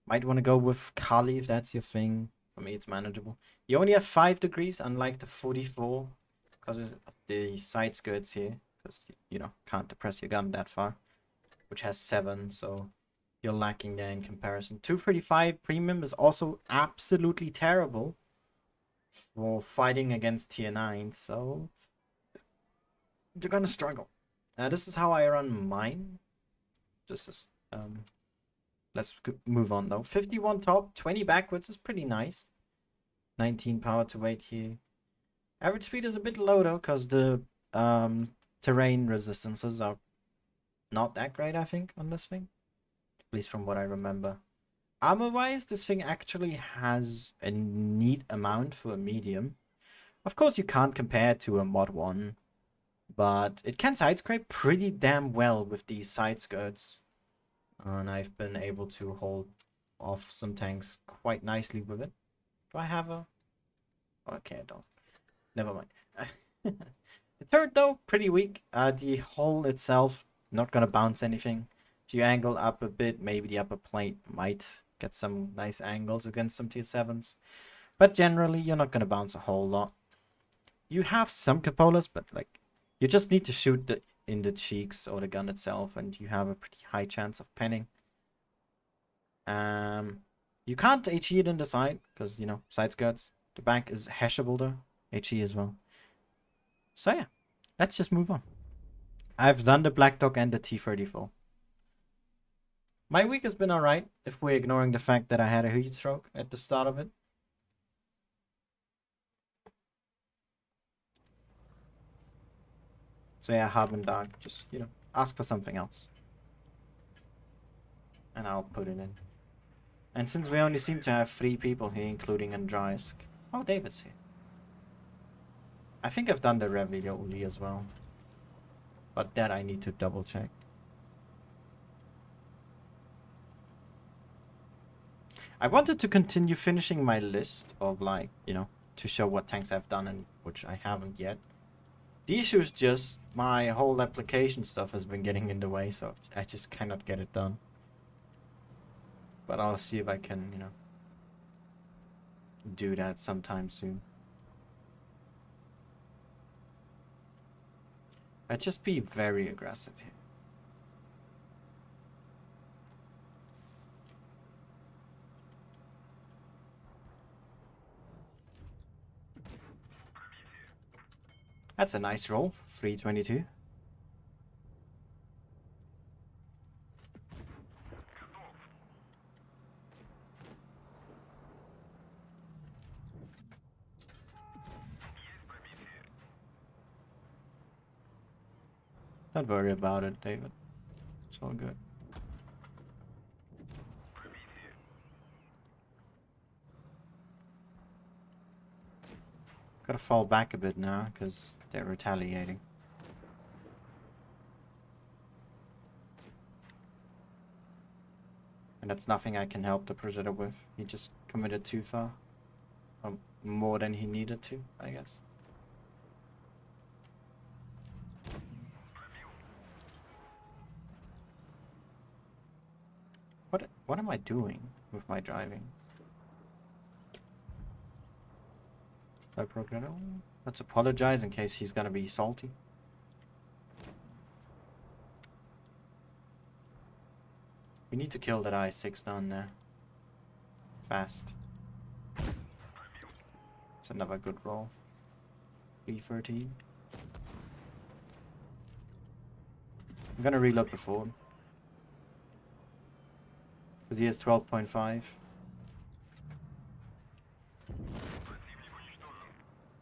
might want to go with Kali if that's your thing. For me, it's manageable. You only have 5 degrees, unlike the 44, because of the side skirts here. Because you know can't depress your gun that far, which has 7, so you're lacking there in comparison. 235 premium is also absolutely terrible for fighting against tier 9, so you're gonna struggle. This is how I run mine. This is let's move on though. 51 top, 20 backwards is pretty nice. 19 power to weight here. Average speed is a bit low though, because the terrain resistances are not that great, I think, on this thing. At least from what I remember. Armor-wise, this thing actually has a neat amount for a medium. Of course, you can't compare it to a mod 1, but it can side scrape pretty damn well with these side skirts. And I've been able to hold off some tanks quite nicely with it. Do I have a... Okay, I don't. Never mind. The third, though, pretty weak. The hull itself, not gonna bounce anything. If you angle up a bit, maybe the upper plate might get some nice angles against some tier 7s. But generally, you're not gonna bounce a whole lot. You have some cupolas, but like, you just need to shoot in the cheeks or the gun itself, and you have a pretty high chance of penning. You can't HE it in the side, because, you know, side skirts. The back is hashable though. HE as well. So yeah, let's just move on. I've done the Black Dog and the T-44. My week has been alright, if we're ignoring the fact that I had a heat stroke at the start of it. So yeah, hard and dark, just, you know, ask for something else. And I'll put it in. And since we only seem to have 3 people here, including Andreysk. Oh, David's here. I think I've done the Revelio Uli as well. But that I need to double check. I wanted to continue finishing my list of, like, you know, to show what tanks I've done and which I haven't yet. The issue is just my whole application stuff has been getting in the way, so I just cannot get it done. But I'll see if I can, you know, do that sometime soon. I'd just be very aggressive here. That's a nice roll, 322. Don't worry about it, David. It's all good. Gotta fall back a bit now, because they're retaliating. And that's nothing I can help the Predator with. He just committed too far. More than he needed to, I guess. What am I doing with my driving? Let's apologize in case he's gonna be salty. We need to kill that I-6 down there. Fast. It's another good roll. B13. I'm gonna reload before. Because he has 12.5.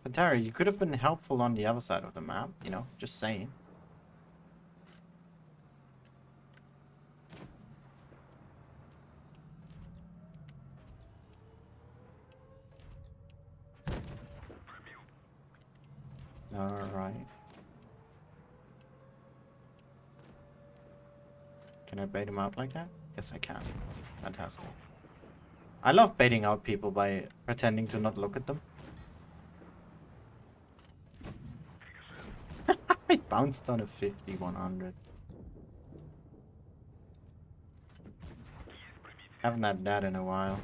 Pantera, you could have been helpful on the other side of the map, you know, just saying. Alright. Can I bait him out like that? Yes, I can. Fantastic. I love baiting out people by pretending to not look at them. I bounced on a 50-100. Haven't had that in a while.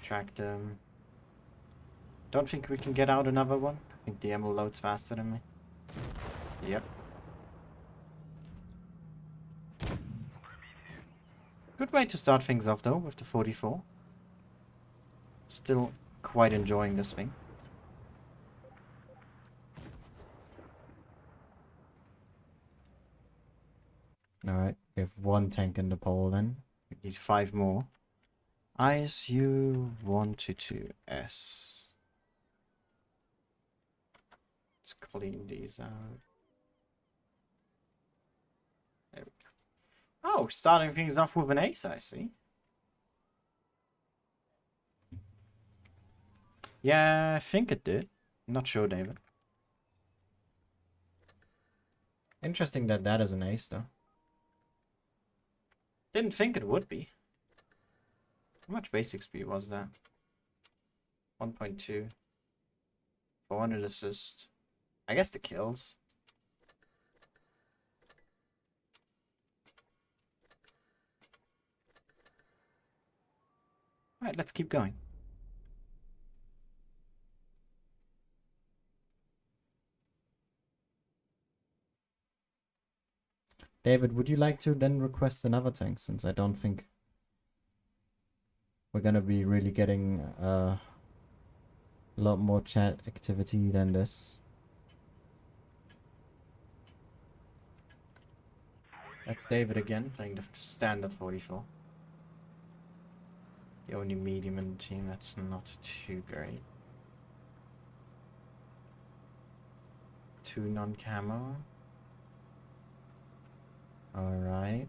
Track them. Don't think we can get out another one. I think the ammo loads faster than me. Yep. Good way to start things off though with the 44. Still quite enjoying this thing. Alright, we have one tank in the pole then. We need 5 more. ISU 122S. Let's clean these out. There we go. Oh, starting things off with an ace, I see. Yeah, I think it did. Not sure, David. Interesting that that is an ace, though. Didn't think it would be. How much basic speed was that? 1.2. 400 assist. I guess the kills. Alright, let's keep going. David, would you like to then request another tank, since I don't think we're gonna be really getting a lot more chat activity than this. That's David again, playing the standard 44. The only medium in the team that's not too great. 2 non-camo. Alright.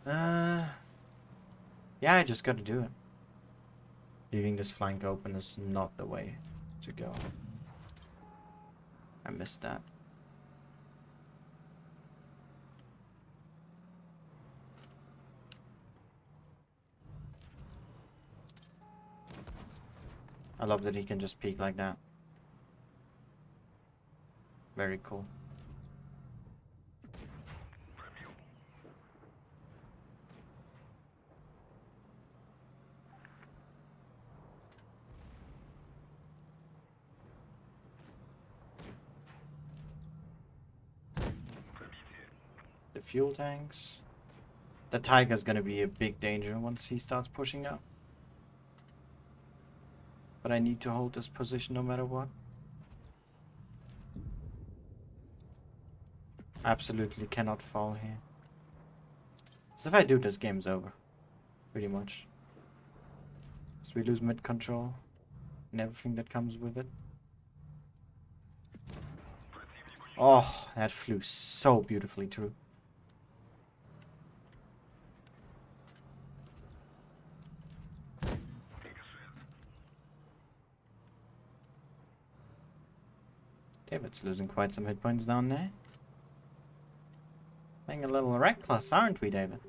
Yeah, I just gotta do it. Leaving this flank open is not the way to go. I missed that. I love that he can just peek like that. Very cool. The fuel tanks. The Tiger's gonna be a big danger once he starts pushing up. But I need to hold this position no matter what. Absolutely cannot fall here. So if I do, this game's over. Pretty much. So we lose mid control and everything that comes with it. Oh, that flew so beautifully through. David's losing quite some hit points down there. Playing a little reckless, aren't we, David?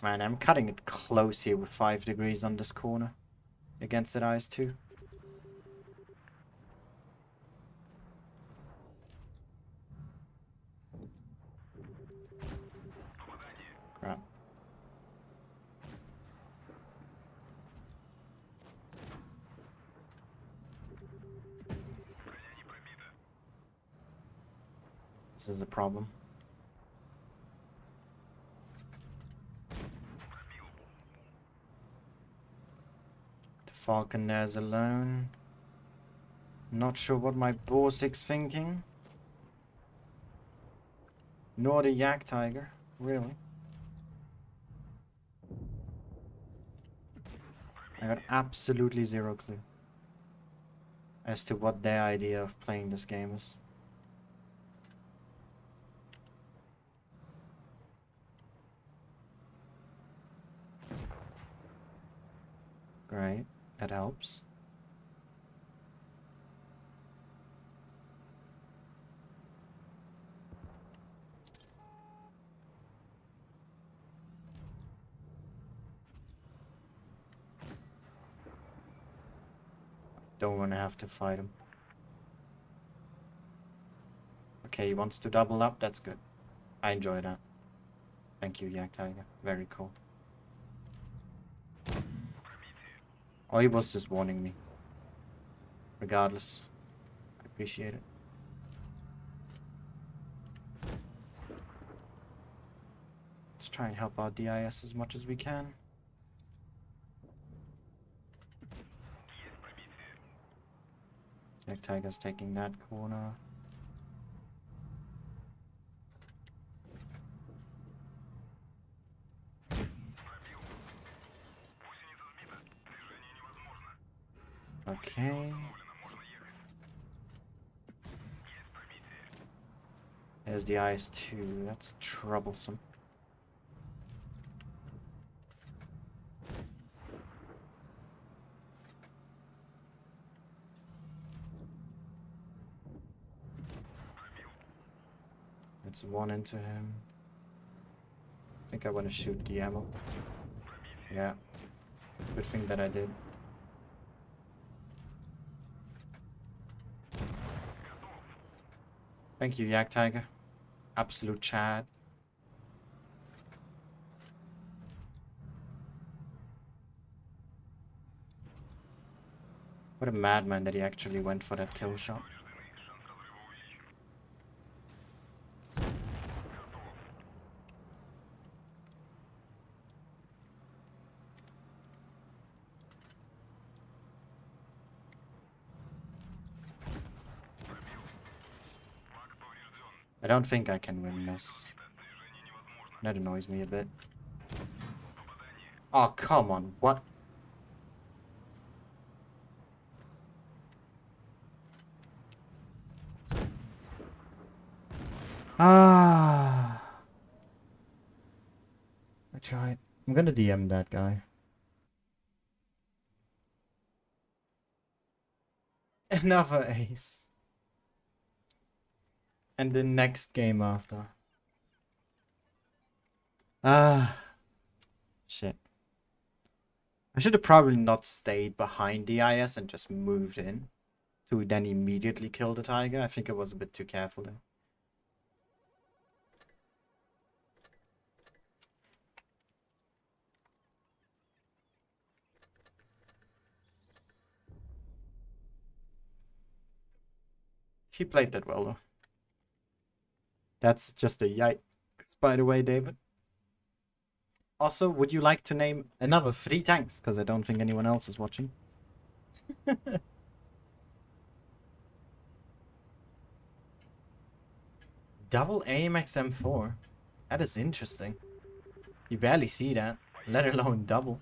Man, I'm cutting it close here with 5 degrees on this corner. Against that ice too. Crap. This is a problem. The Falcon there's alone. Not sure what my Borsig's thinking. Nor the Yak Tiger, really. I got absolutely zero clue as to what their idea of playing this game is. Great, that helps. Don't want to have to fight him. Okay, he wants to double up, that's good. I enjoy that. Thank you, Yak Tiger. Very cool. Oh, he was just warning me. Regardless, I appreciate it. Let's try and help out DIS as much as we can. Yak Tiger's taking that corner. Okay. There's the ice too. That's troublesome. It's one into him. I think I want to shoot the ammo. Yeah. Good thing that I did. Thank you, Yak Tiger. Absolute Chad. What a madman that he actually went for that kill shot. I don't think I can win this. That annoys me a bit. Oh, come on, what? Ah. I tried. I'm gonna DM that guy. Another ace. And the next game after. Ah. Shit. I should have probably not stayed behind the IS and just moved in to then immediately kill the tiger. I think I was a bit too careful there. She played that well, though. That's just a yikes, by the way, David. Also, would you like to name another 3 tanks? Because I don't think anyone else is watching. Double AMX M4? That is interesting. You barely see that, let alone double.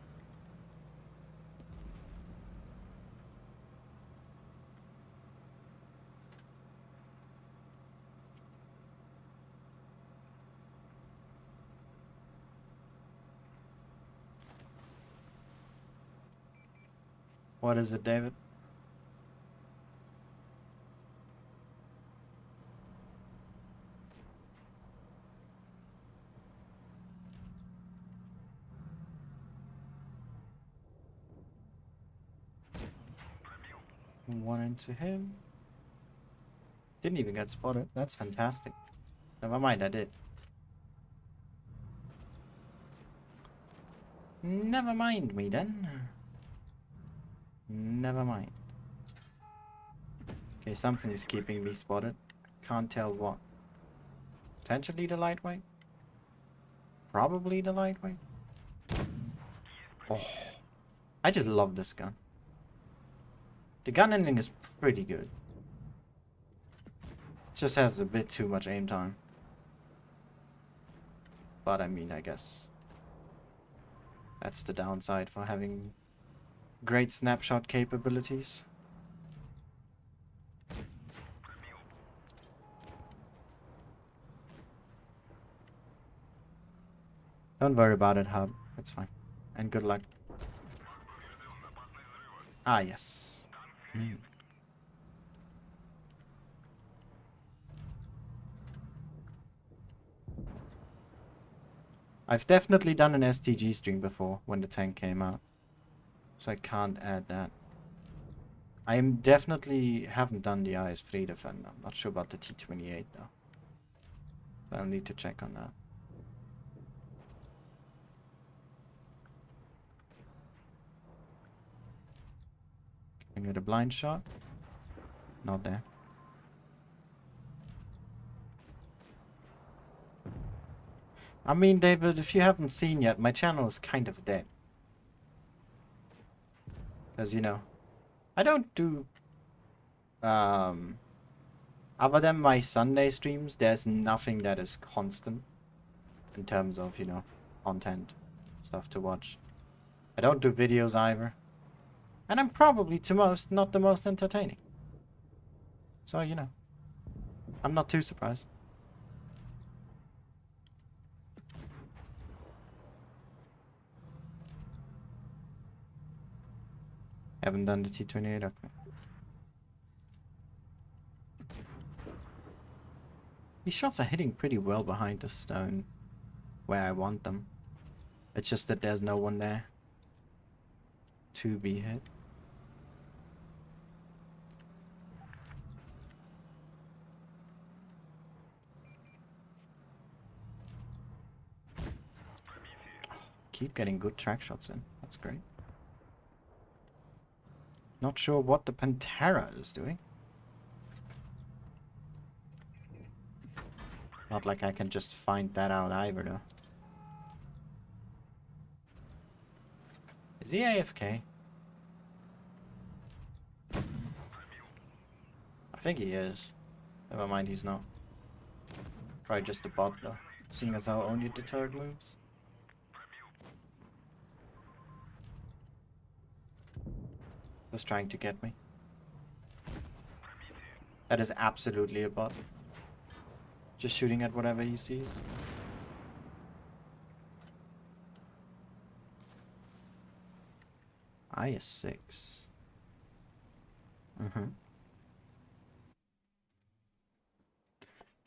What is it, David? One into him. Didn't even get spotted. That's fantastic. Never mind, I did. Never mind me then. Never mind. Okay, something is keeping me spotted. Can't tell what. Potentially the lightweight? Probably the lightweight. Oh, I just love this gun. The gun ending is pretty good. It just has a bit too much aim time. But I mean, I guess that's the downside for having great snapshot capabilities. Don't worry about it, Hub. It's fine. And good luck. Ah, yes. I've definitely done an STG stream before when the tank came out. So I can't add that. I am definitely haven't done the IS-3 Defender. I'm not sure about the T-28 though. So I'll need to check on that. Can I get a blind shot? Not there. I mean, David, if you haven't seen yet, my channel is kind of dead. As you know, I don't do... other than my Sunday streams, there's nothing that is constant in terms of, you know, content, stuff to watch. I don't do videos either. And I'm probably not the most entertaining. So, you know, I'm not too surprised. Haven't done the T-28, okay. These shots are hitting pretty well behind the stone where I want them. It's just that there's no one there to be hit. Keep getting good track shots in. That's great. Not sure what the Pantera is doing. Not like I can just find that out either, though. Is he AFK? I think he is. Never mind, he's not. Probably just a bot, though. Seeing as how only the turret moves. Was trying to get me. That is absolutely a bot. Just shooting at whatever he sees. IS-6.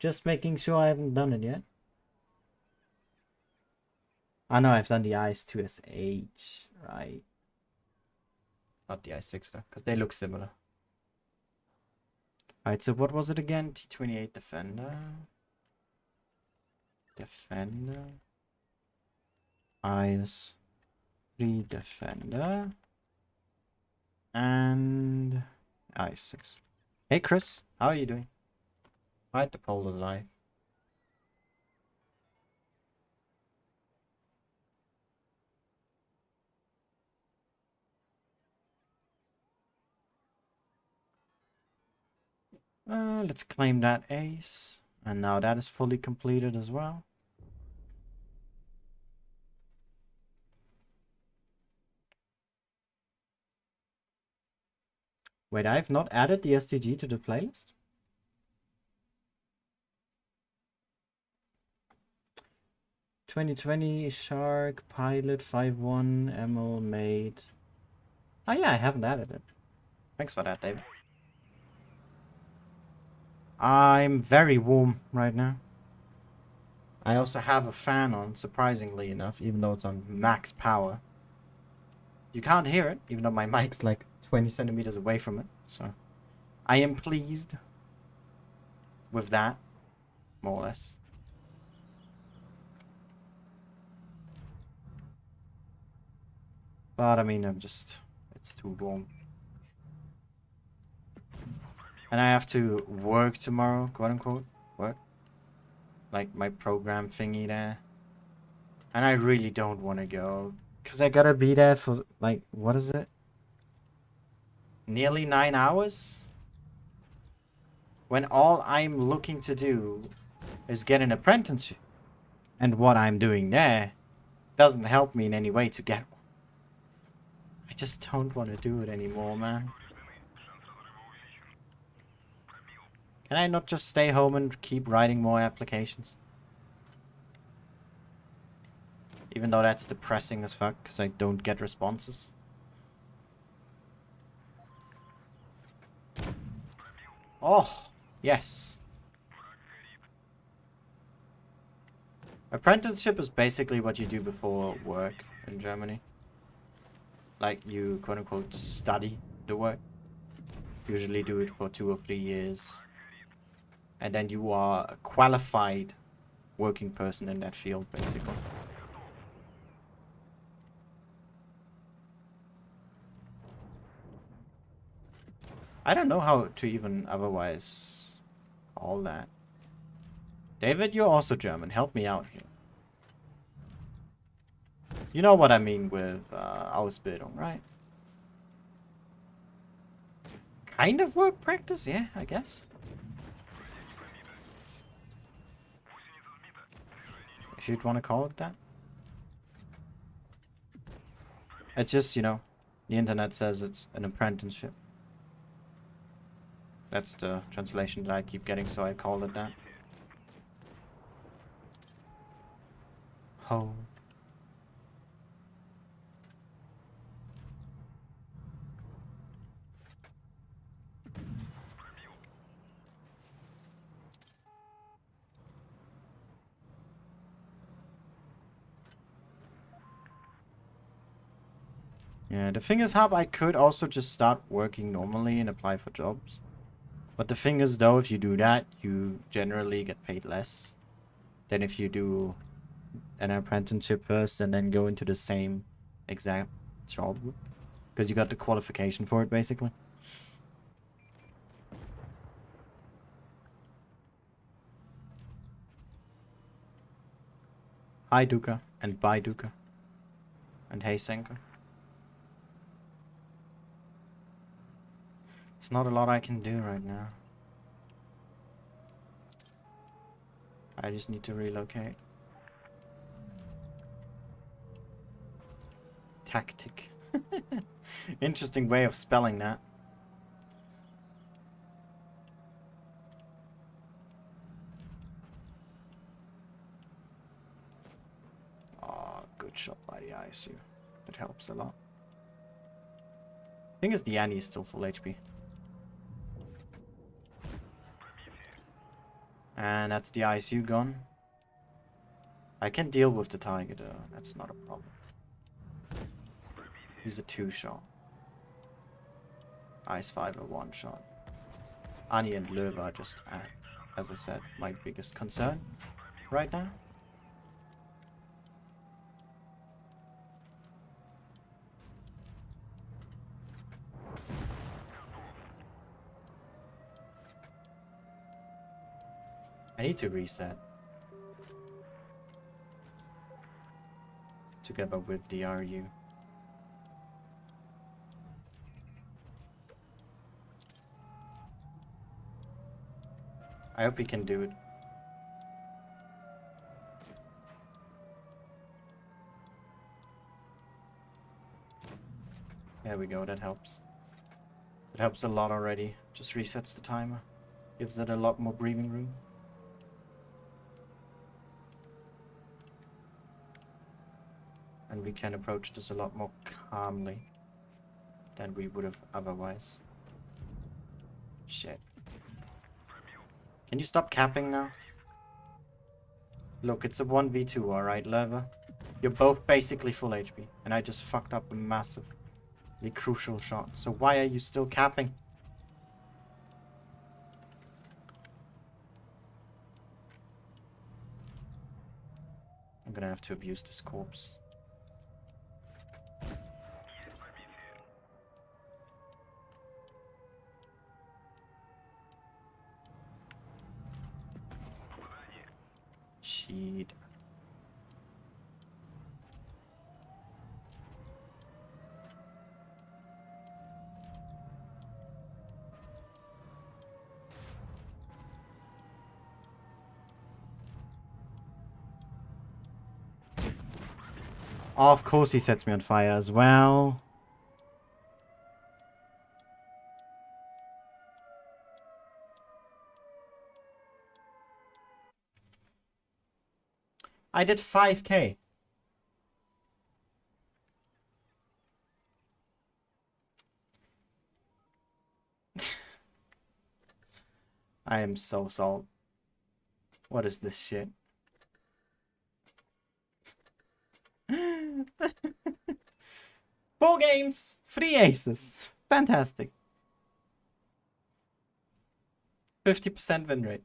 Just making sure I haven't done it yet. I know I've done the IS-2SH, right? Not the I6 though, because they look similar. Alright, so what was it again? T-28 Defender. Defender. IS-3 Defender. And I6. Hey Chris, how are you doing? Right, the poll is live. Let's claim that ace. And now that is fully completed as well. Wait, I have not added the STG to the playlist? "2020 Shark Pilot 5-1 ML made." Oh yeah, I haven't added it. Thanks for that, David. I'm very warm right now. I also have a fan on, surprisingly enough, even though it's on max power. You can't hear it, even though my mic's like 20 centimeters away from it. So I am pleased with that, more or less. But I mean, it's too warm. And I have to work tomorrow, quote unquote, work. Like my program thingy there. And I really don't want to go. Because I gotta be there for, like, what is it? Nearly 9 hours? When all I'm looking to do is get an apprenticeship. And what I'm doing there doesn't help me in any way to get one. I just don't want to do it anymore, man. Can I not just stay home and keep writing more applications? Even though that's depressing as fuck, because I don't get responses. Oh, yes. Apprenticeship is basically what you do before work in Germany. Like, you quote-unquote study the work. Usually do it for 2 or 3 years. And then you are a qualified working person in that field, basically. I don't know how to even otherwise call that. David, you're also German. Help me out here. You know what I mean with Ausbildung, right? Kind of work practice, yeah, I guess. If you'd want to call it that. It's just, you know, the internet says it's an apprenticeship. That's the translation that I keep getting, so I call it that. Oh. Yeah, the thing is, Hub, I could also just start working normally and apply for jobs. But the thing is, though, if you do that, you generally get paid less than if you do an apprenticeship first and then go into the same exact job. Because you got the qualification for it, basically. Hi, Duka. And bye, Duka. And hey, Senka. There's not a lot I can do right now. I just need to relocate. Tactic. Interesting way of spelling that. Oh, good shot by the ISU. That helps a lot. Thing is, the Annie is still full HP. And that's the ISU gone. I can deal with the Tiger though. That's not a problem. He's a 2-shot. Ice Fiber one shot. Ani and Löwe are just, as I said, my biggest concern right now. I need to reset. Together with the RU. I hope we can do it. There we go, that helps. It helps a lot already. Just resets the timer. Gives it a lot more breathing room. And we can approach this a lot more calmly than we would have otherwise. Shit. Can you stop capping now? Look, it's a 1v2, alright, Löwe? You're both basically full HP, and I just fucked up a massively crucial shot. So why are you still capping? I'm gonna have to abuse this corpse. Shit. Oh, of course he sets me on fire as well. I did 5k. I am so salt. What is this shit? 4 games, 3 aces. Fantastic. 50% win rate.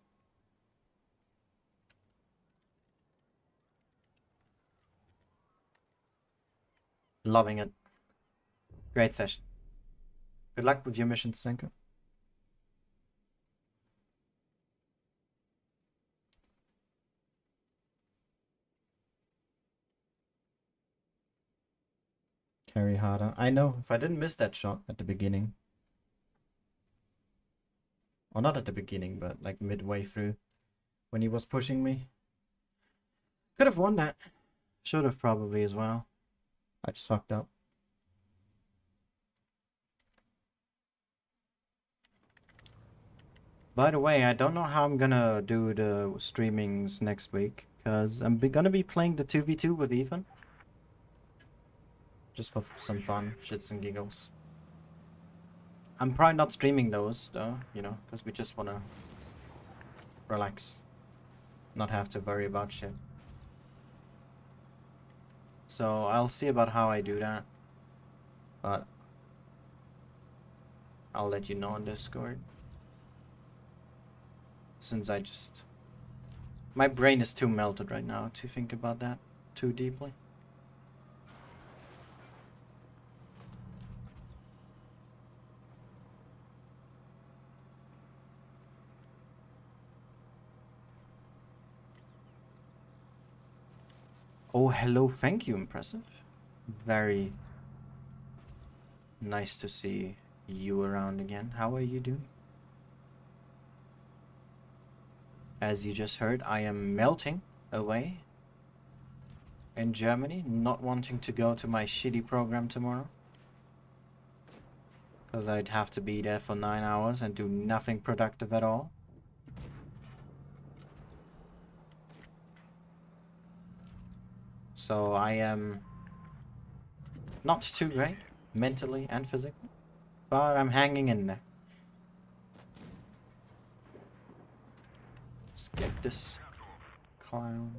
Loving it. Great session. Good luck with your mission, Senko. Carry harder. I know, if I didn't miss that shot at the beginning. Or not at the beginning, but like midway through. When he was pushing me. Could have won that. Should have probably as well. I just fucked up. By the way, I don't know how I'm gonna do the streamings next week. Because I'm gonna be playing the 2v2 with Ethan. Just for some fun, shits and giggles. I'm probably not streaming those though, you know, because we just wanna relax. Not have to worry about shit. So I'll see about how I do that. But I'll let you know on Discord. Since my brain is too melted right now to think about that too deeply. Oh, hello, thank you, impressive. Very nice to see you around again. How are you doing? As you just heard, I am melting away in Germany, not wanting to go to my shitty program tomorrow. Because I'd have to be there for 9 hours and do nothing productive at all. So I am not too great, mentally and physically, but I'm hanging in there. Let's get this clown.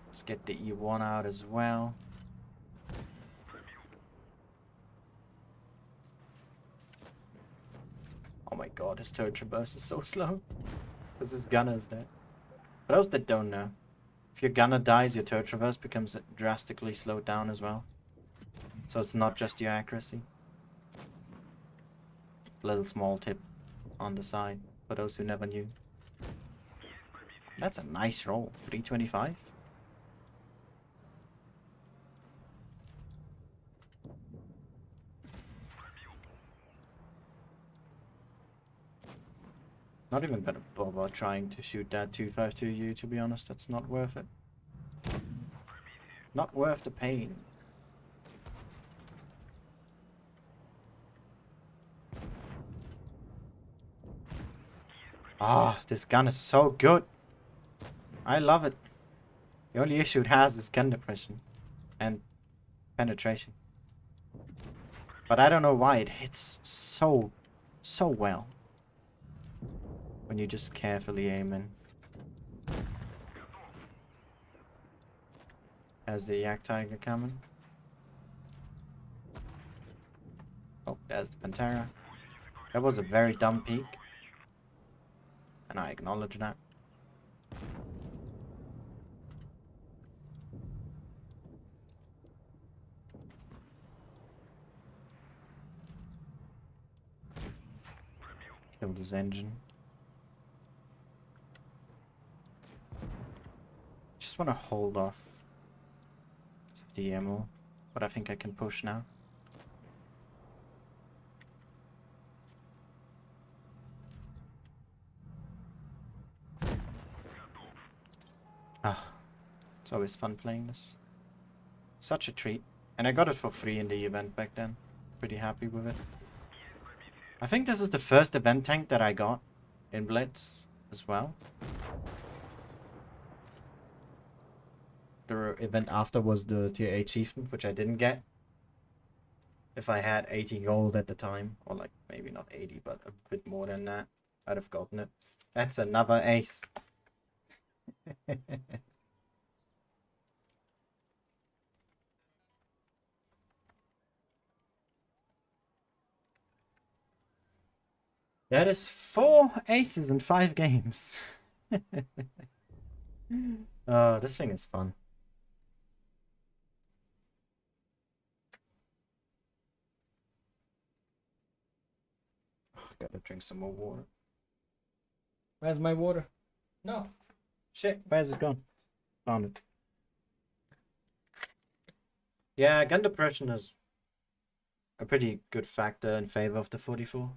Let's get the E1 out as well. Oh my god, his turret traverse is so slow. Because his gunner is dead. For those that don't know, if your gunner dies, your turret traverse becomes drastically slowed down as well. So it's not just your accuracy. Little small tip on the side for those who never knew. That's a nice roll. 325. Not even gonna bother trying to shoot that 252U, to be honest. That's not worth it. Not worth the pain. Ah, this gun is so good. I love it. The only issue it has is gun depression and penetration. But I don't know why it hits so well when you just carefully aim in. There's the Yak Tiger coming. Oh, there's the Pantera. That was a very dumb peek. And I acknowledge that. Killed his engine. Just want to hold off the ammo, but I think I can push now. Ah, it's always fun playing this. Such a treat. And I got it for free in the event back then. Pretty happy with it. I think this is the first event tank that I got in Blitz as well. The event after was the tier 8 chieftain, which I didn't get. If I had 80 gold at the time, or like maybe not 80, but a bit more than that, I'd have gotten it. That's another ace. That is 4 aces in 5 games. Oh, this thing is fun. Gotta drink some more water. Where's my water? No. Shit, where's it gone? Found it. Yeah, gun depression is a pretty good factor in favor of the 44.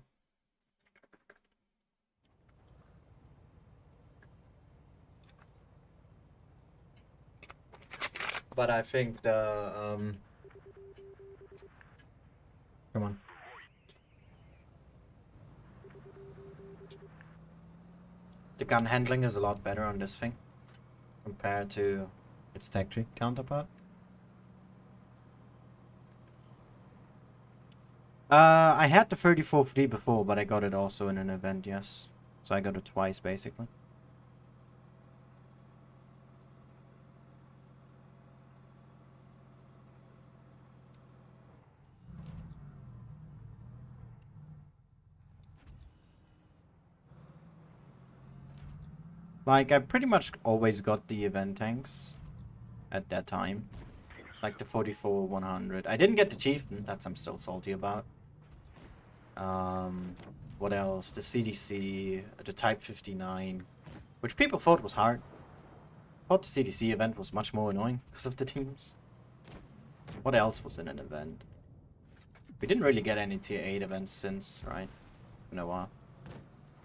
But I think the come on. The gun handling is a lot better on this thing compared to its tech tree counterpart. I had the 34-3 before, but I got it also in an event, yes. So I got it twice, basically. Like, I pretty much always got the event tanks at that time. Like the 44-100. I didn't get the chieftain, that's I'm still salty about. What else? The CDC, the Type 59, which people thought was hard. Thought the CDC event was much more annoying because of the teams. What else was in an event? We didn't really get any tier 8 events since, right? In a while.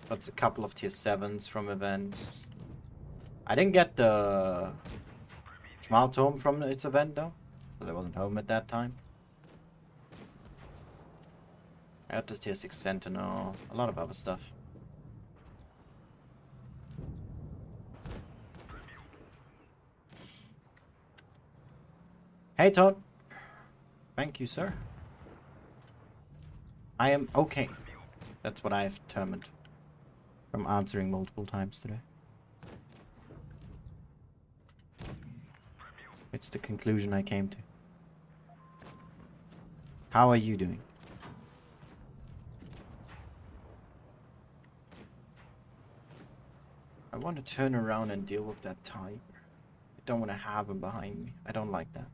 Got a couple of tier 7s from events. I didn't get the Schmaltz home from its event though, because I wasn't home at that time. I got the tier 6 Sentinel, a lot of other stuff. Hey Todd. Thank you, sir. I am okay. That's what I've determined from answering multiple times today. It's the conclusion I came to. How are you doing? I want to turn around and deal with that tiger. I don't want to have him behind me. I don't like that.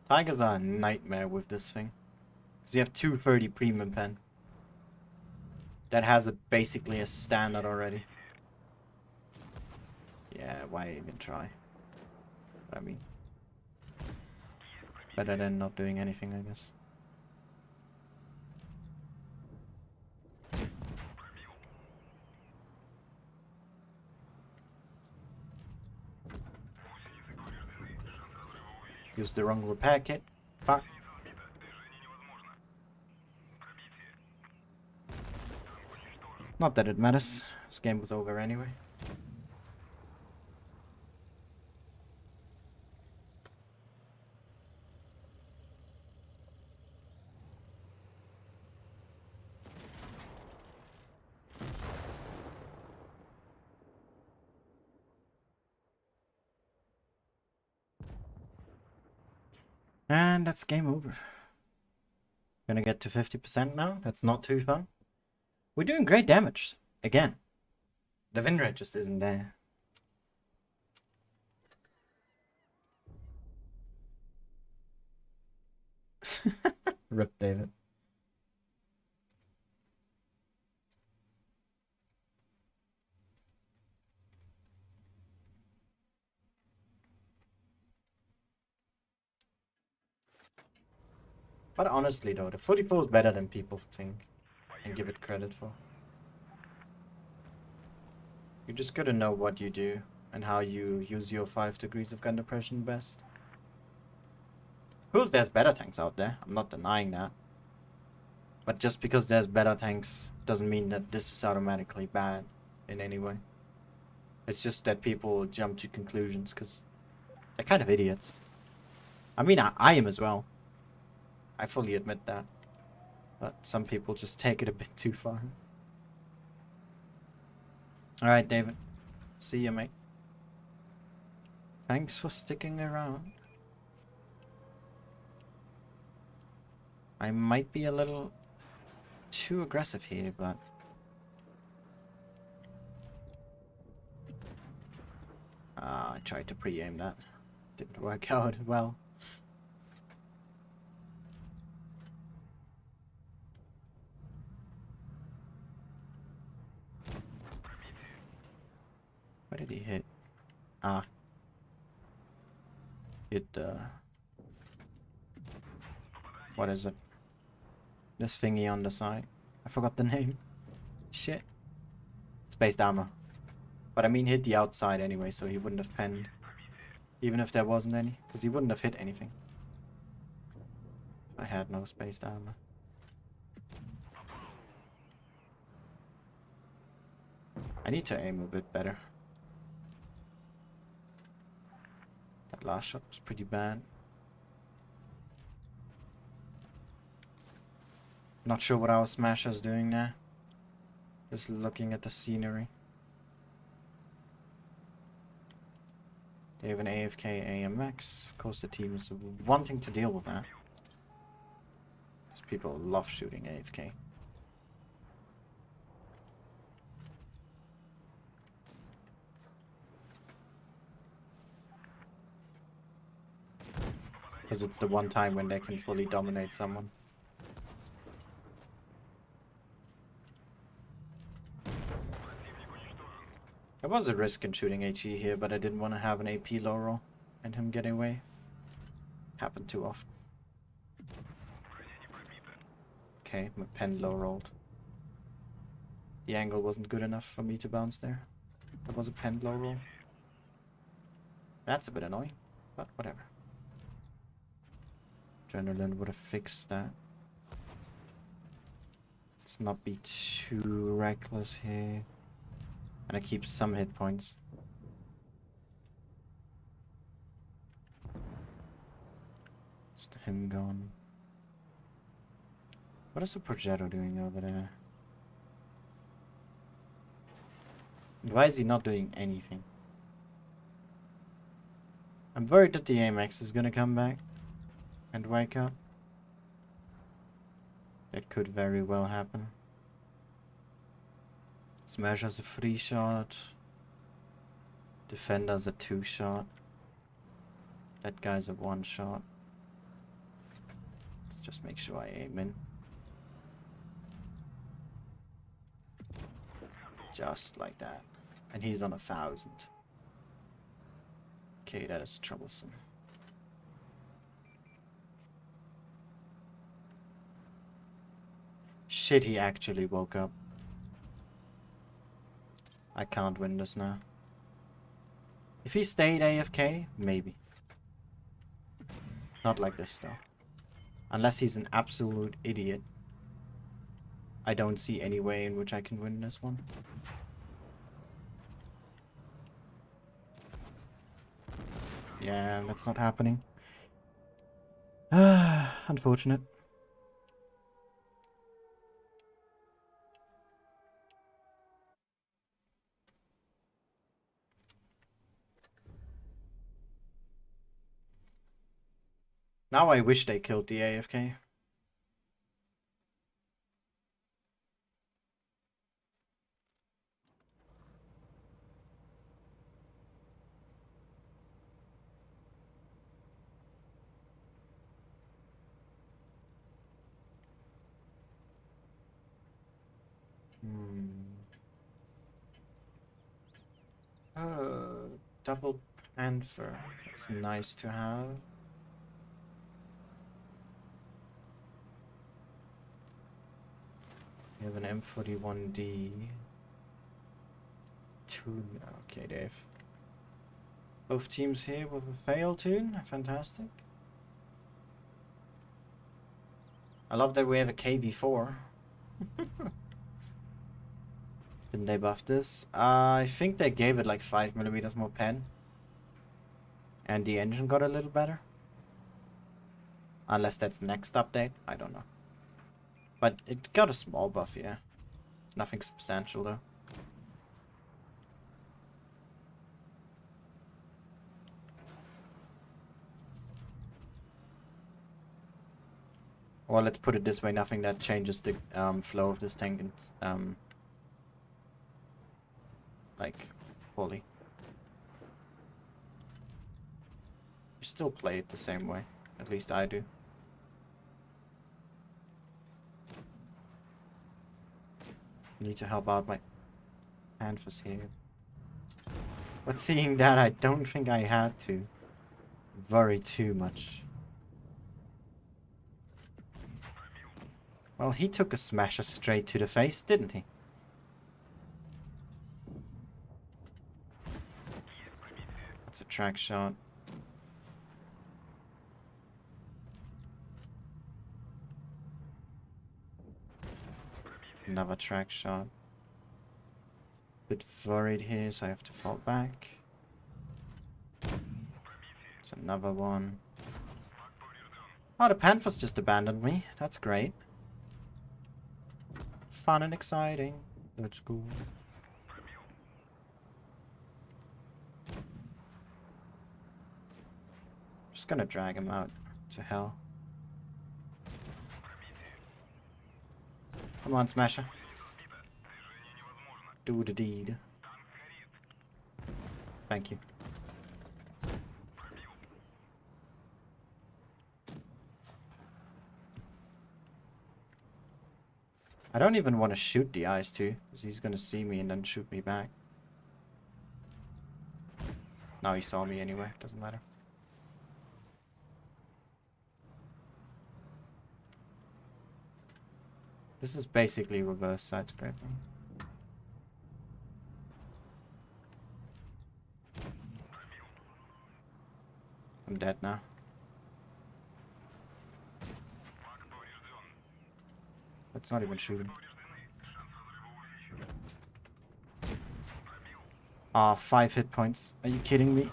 Tigers are a nightmare with this thing. Because you have 230 premium pen. That has basically a standard already. Yeah, why even try? I mean, better than not doing anything, I guess. Use the wrong repair kit. Fuck. Not that it matters. This game was over anyway. And that's game over. Gonna get to 50% now. That's not too fun. We're doing great damage. Again. The win rate just isn't there. Rip David. But honestly though, the 44 is better than people think and give it credit for. You just gotta know what you do and how you use your 5 degrees of gun depression best. Of course there's better tanks out there, I'm not denying that. But just because there's better tanks doesn't mean that this is automatically bad in any way. It's just that people jump to conclusions because they're kind of idiots. I mean, I am as well. I fully admit that. But some people just take it a bit too far. Alright, David. See you, mate. Thanks for sticking around. I might be a little too aggressive here, but... I tried to pre-aim that. Didn't work out well. Where did he hit? Ah. Hit what is it? This thingy on the side. I forgot the name. Shit. Spaced armor. But I mean hit the outside anyway, so he wouldn't have penned. Even if there wasn't any. Because he wouldn't have hit anything. If I had no spaced armor. I need to aim a bit better. That last shot was pretty bad. Not sure what our smasher's doing there. Just looking at the scenery. They have an AFK AMX. Of course the team is wanting to deal with that. Because people love shooting AFK. Because it's the one time when they can fully dominate someone. There was a risk in shooting HE here, but I didn't want to have an AP low roll and him getting away. Happened too often. Okay, my pen low rolled. The angle wasn't good enough for me to bounce there. That was a pen low roll. That's a bit annoying, but whatever. Adrenaline would have fixed that. Let's not be too reckless here. And I keep some hit points. Just him gone. What is the Progetto doing over there? And why is he not doing anything? I'm worried that the AMX is gonna come back and wake up. That could very well happen. Smasher's a 3-shot. Defender's a 2-shot. That guy's a 1-shot. Let's just make sure I aim in. Just like that. And he's on 1,000. Okay, that is troublesome. Shit, he actually woke up. I can't win this now. If he stayed AFK, maybe. Not like this though. Unless he's an absolute idiot. I don't see any way in which I can win this one. Yeah, that's not happening. Unfortunate. Now I wish they killed the AFK. Double Panther. It's nice to have. We have an M41D. Tune. Okay, Dave. Both teams here with a fail tune. Fantastic. I love that we have a KV4. Didn't they buff this? I think they gave it like 5mm more pen. And the engine got a little better. Unless that's next update. I don't know. But it got a small buff, yeah. Nothing substantial though. Well, let's put it this way, nothing that changes the flow of this tank and like fully. You still play it the same way, at least I do. Need to help out my Panthers here. But seeing that, I don't think I had to worry too much. Well, he took a smasher straight to the face, didn't he? That's a track shot. Another track shot. Bit worried here, so I have to fall back. It's another one. Oh, the Panthers just abandoned me. That's great. Fun and exciting. Let's go. Just gonna drag him out to hell. Come on, Smasher. Do the deed. Thank you. I don't even want to shoot the eyes too, because he's gonna see me and then shoot me back. Now he saw me anyway, doesn't matter. This is basically reverse side scraping. I'm dead now. It's not even shooting. Ah, 5 hit points. Are you kidding me?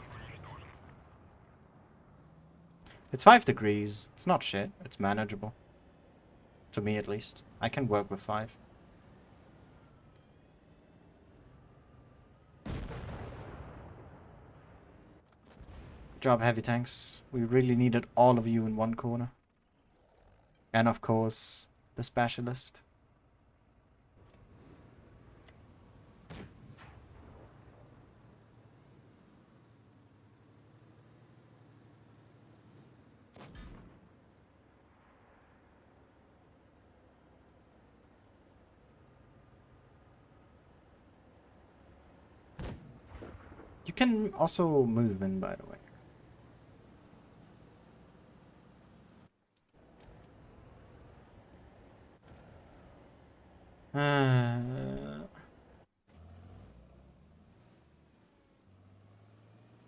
It's 5 degrees. It's not shit. It's manageable. To me, at least. I can work with 5. Good job, heavy tanks. We really needed all of you in one corner. And of course, the specialist. You can also move in, by the way.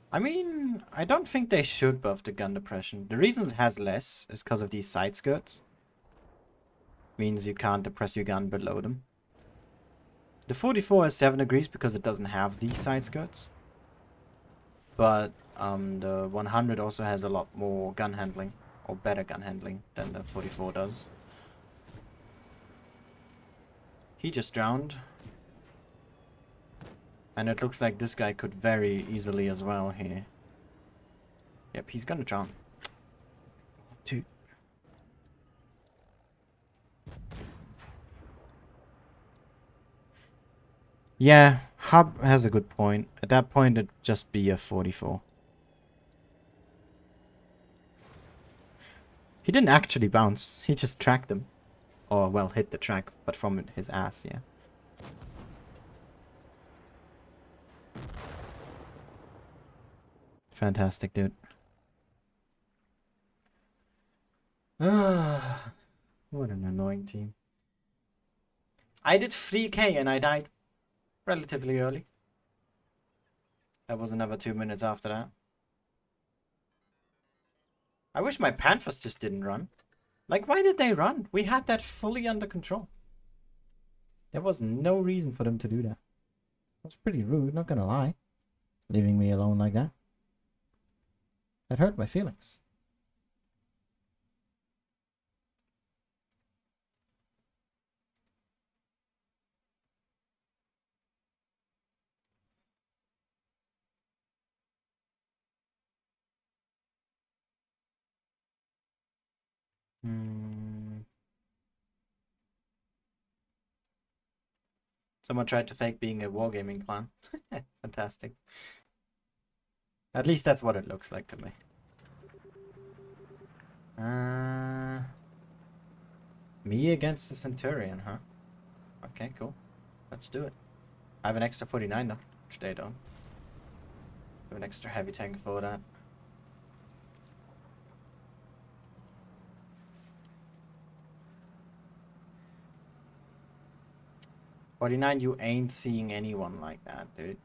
I mean, I don't think they should buff the gun depression. The reason it has less is because of these side skirts. Means you can't depress your gun below them. The 44 has 7 degrees because it doesn't have these side skirts. But the 100 also has a lot more gun handling, or better gun handling, than the 44 does. He just drowned. And it looks like this guy could very easily as well here. Yep, he's gonna drown. Two. Yeah, Hub has a good point. At that point, it'd just be a 44. He didn't actually bounce. He just tracked them. Or, well, hit the track, but from his ass, yeah. Fantastic, dude. What an annoying team. I did 3k and I died relatively early. That was another 2 minutes after that. I wish my Panthers just didn't run. Like, why did they run? We had that fully under control. There was no reason for them to do that. It was pretty rude, not gonna lie. Leaving me alone like that. That hurt my feelings. Someone tried to fake being a wargaming clan. Fantastic. At least that's what it looks like to me. Me against the Centurion, huh? Okay, cool. Let's do it. I have an extra 49 though, which they don't. I have an extra heavy tank for that. $49, you ain't seeing anyone like that, dude.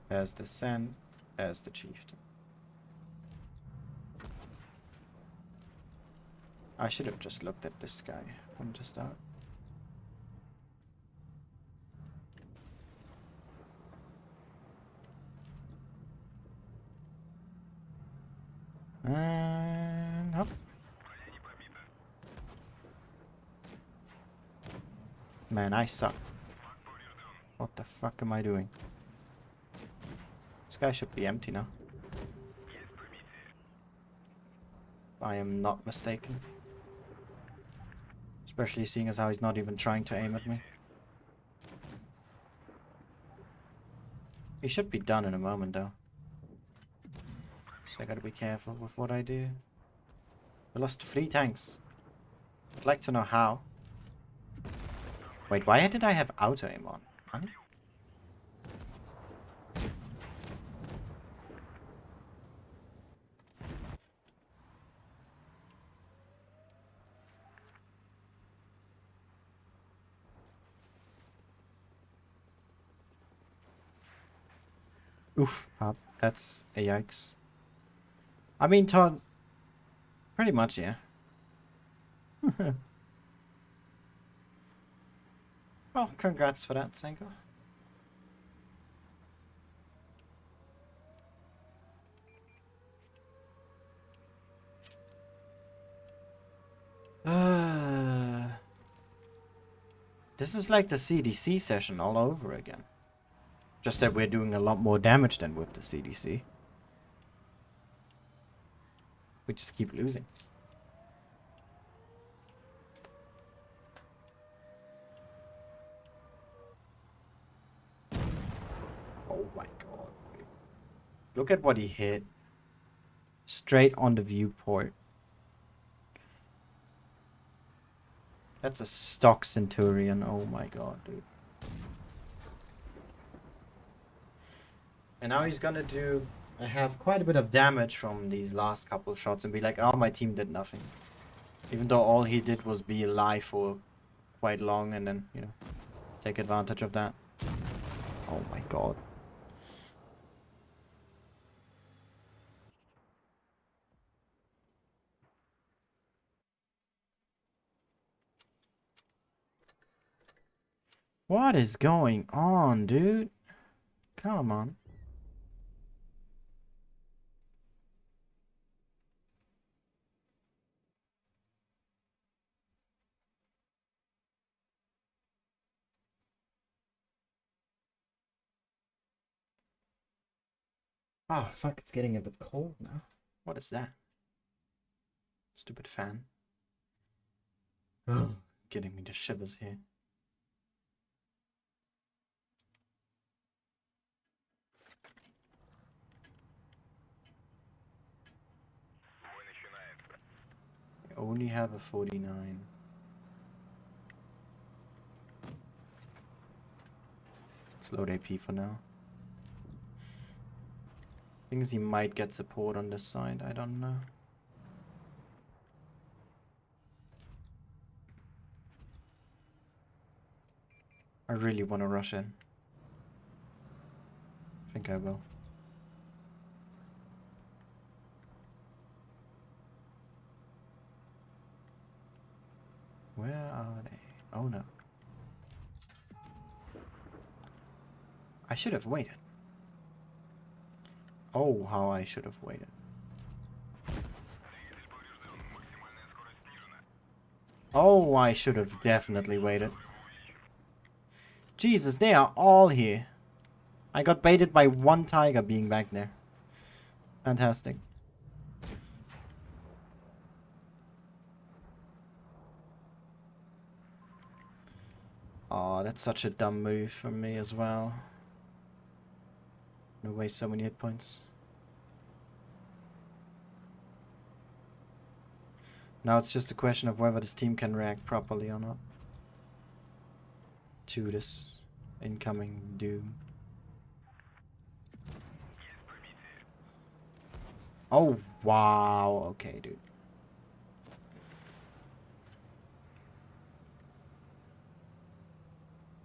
There's the Sen, there's the Chieftain. I should have just looked at this guy from the start. And up. Man, I suck. What the fuck am I doing? This guy should be empty now. I am not mistaken. Especially seeing as how he's not even trying to aim at me. He should be done in a moment though. So I gotta be careful with what I do. We lost 3 tanks. I'd like to know how. Wait, why did I have auto aim on? Honey? Oof, that's a yikes. I mean, Todd, pretty much, yeah. Well, congrats for that, Senko. This is like the CDC session all over again. Just that we're doing a lot more damage than with the CDC. We just keep losing. Oh my god. Look at what he hit. Straight on the viewport. That's a stock Centurion. Oh my god, dude. And now he's gonna do... I have quite a bit of damage from these last couple shots and be like, oh, my team did nothing. Even though all he did was be alive for quite long and then, you know, take advantage of that. Oh my god. What is going on, dude? Come on. Oh, fuck, it's getting a bit cold now. What is that? Stupid fan. Oh, getting me the shivers here. I only have a 49. Let's load AP for now. Things he might get support on this side, I don't know. I really want to rush in. I think I will. Where are they? Oh no. I should have waited. Oh, how I should have waited. Oh, I should have definitely waited. Jesus, they are all here. I got baited by one tiger being back there. Fantastic. Oh, that's such a dumb move from me as well. No way, so many hit points. Now it's just a question of whether this team can react properly or not to this incoming doom. Oh, wow. Okay, dude.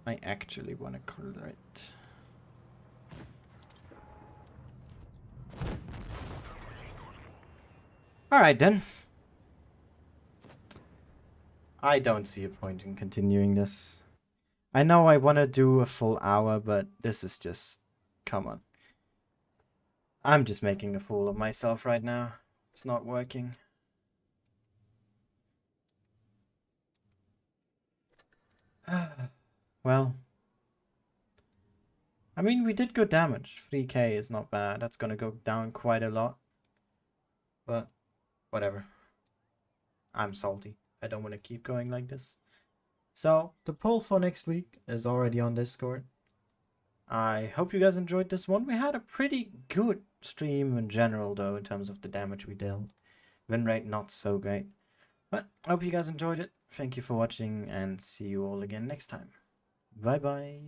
I actually want to clear it. Alright then. I don't see a point in continuing this. I know I want to do a full hour, but this is just... Come on. I'm just making a fool of myself right now. It's not working. Well. I mean, we did good damage. 3k is not bad. That's gonna go down quite a lot. But, whatever. I'm salty. I don't want to keep going like this. So, the poll for next week is already on Discord. I hope you guys enjoyed this one. We had a pretty good stream in general, though, in terms of the damage we dealt. Win rate, not so great. But, I hope you guys enjoyed it. Thank you for watching, and see you all again next time. Bye-bye.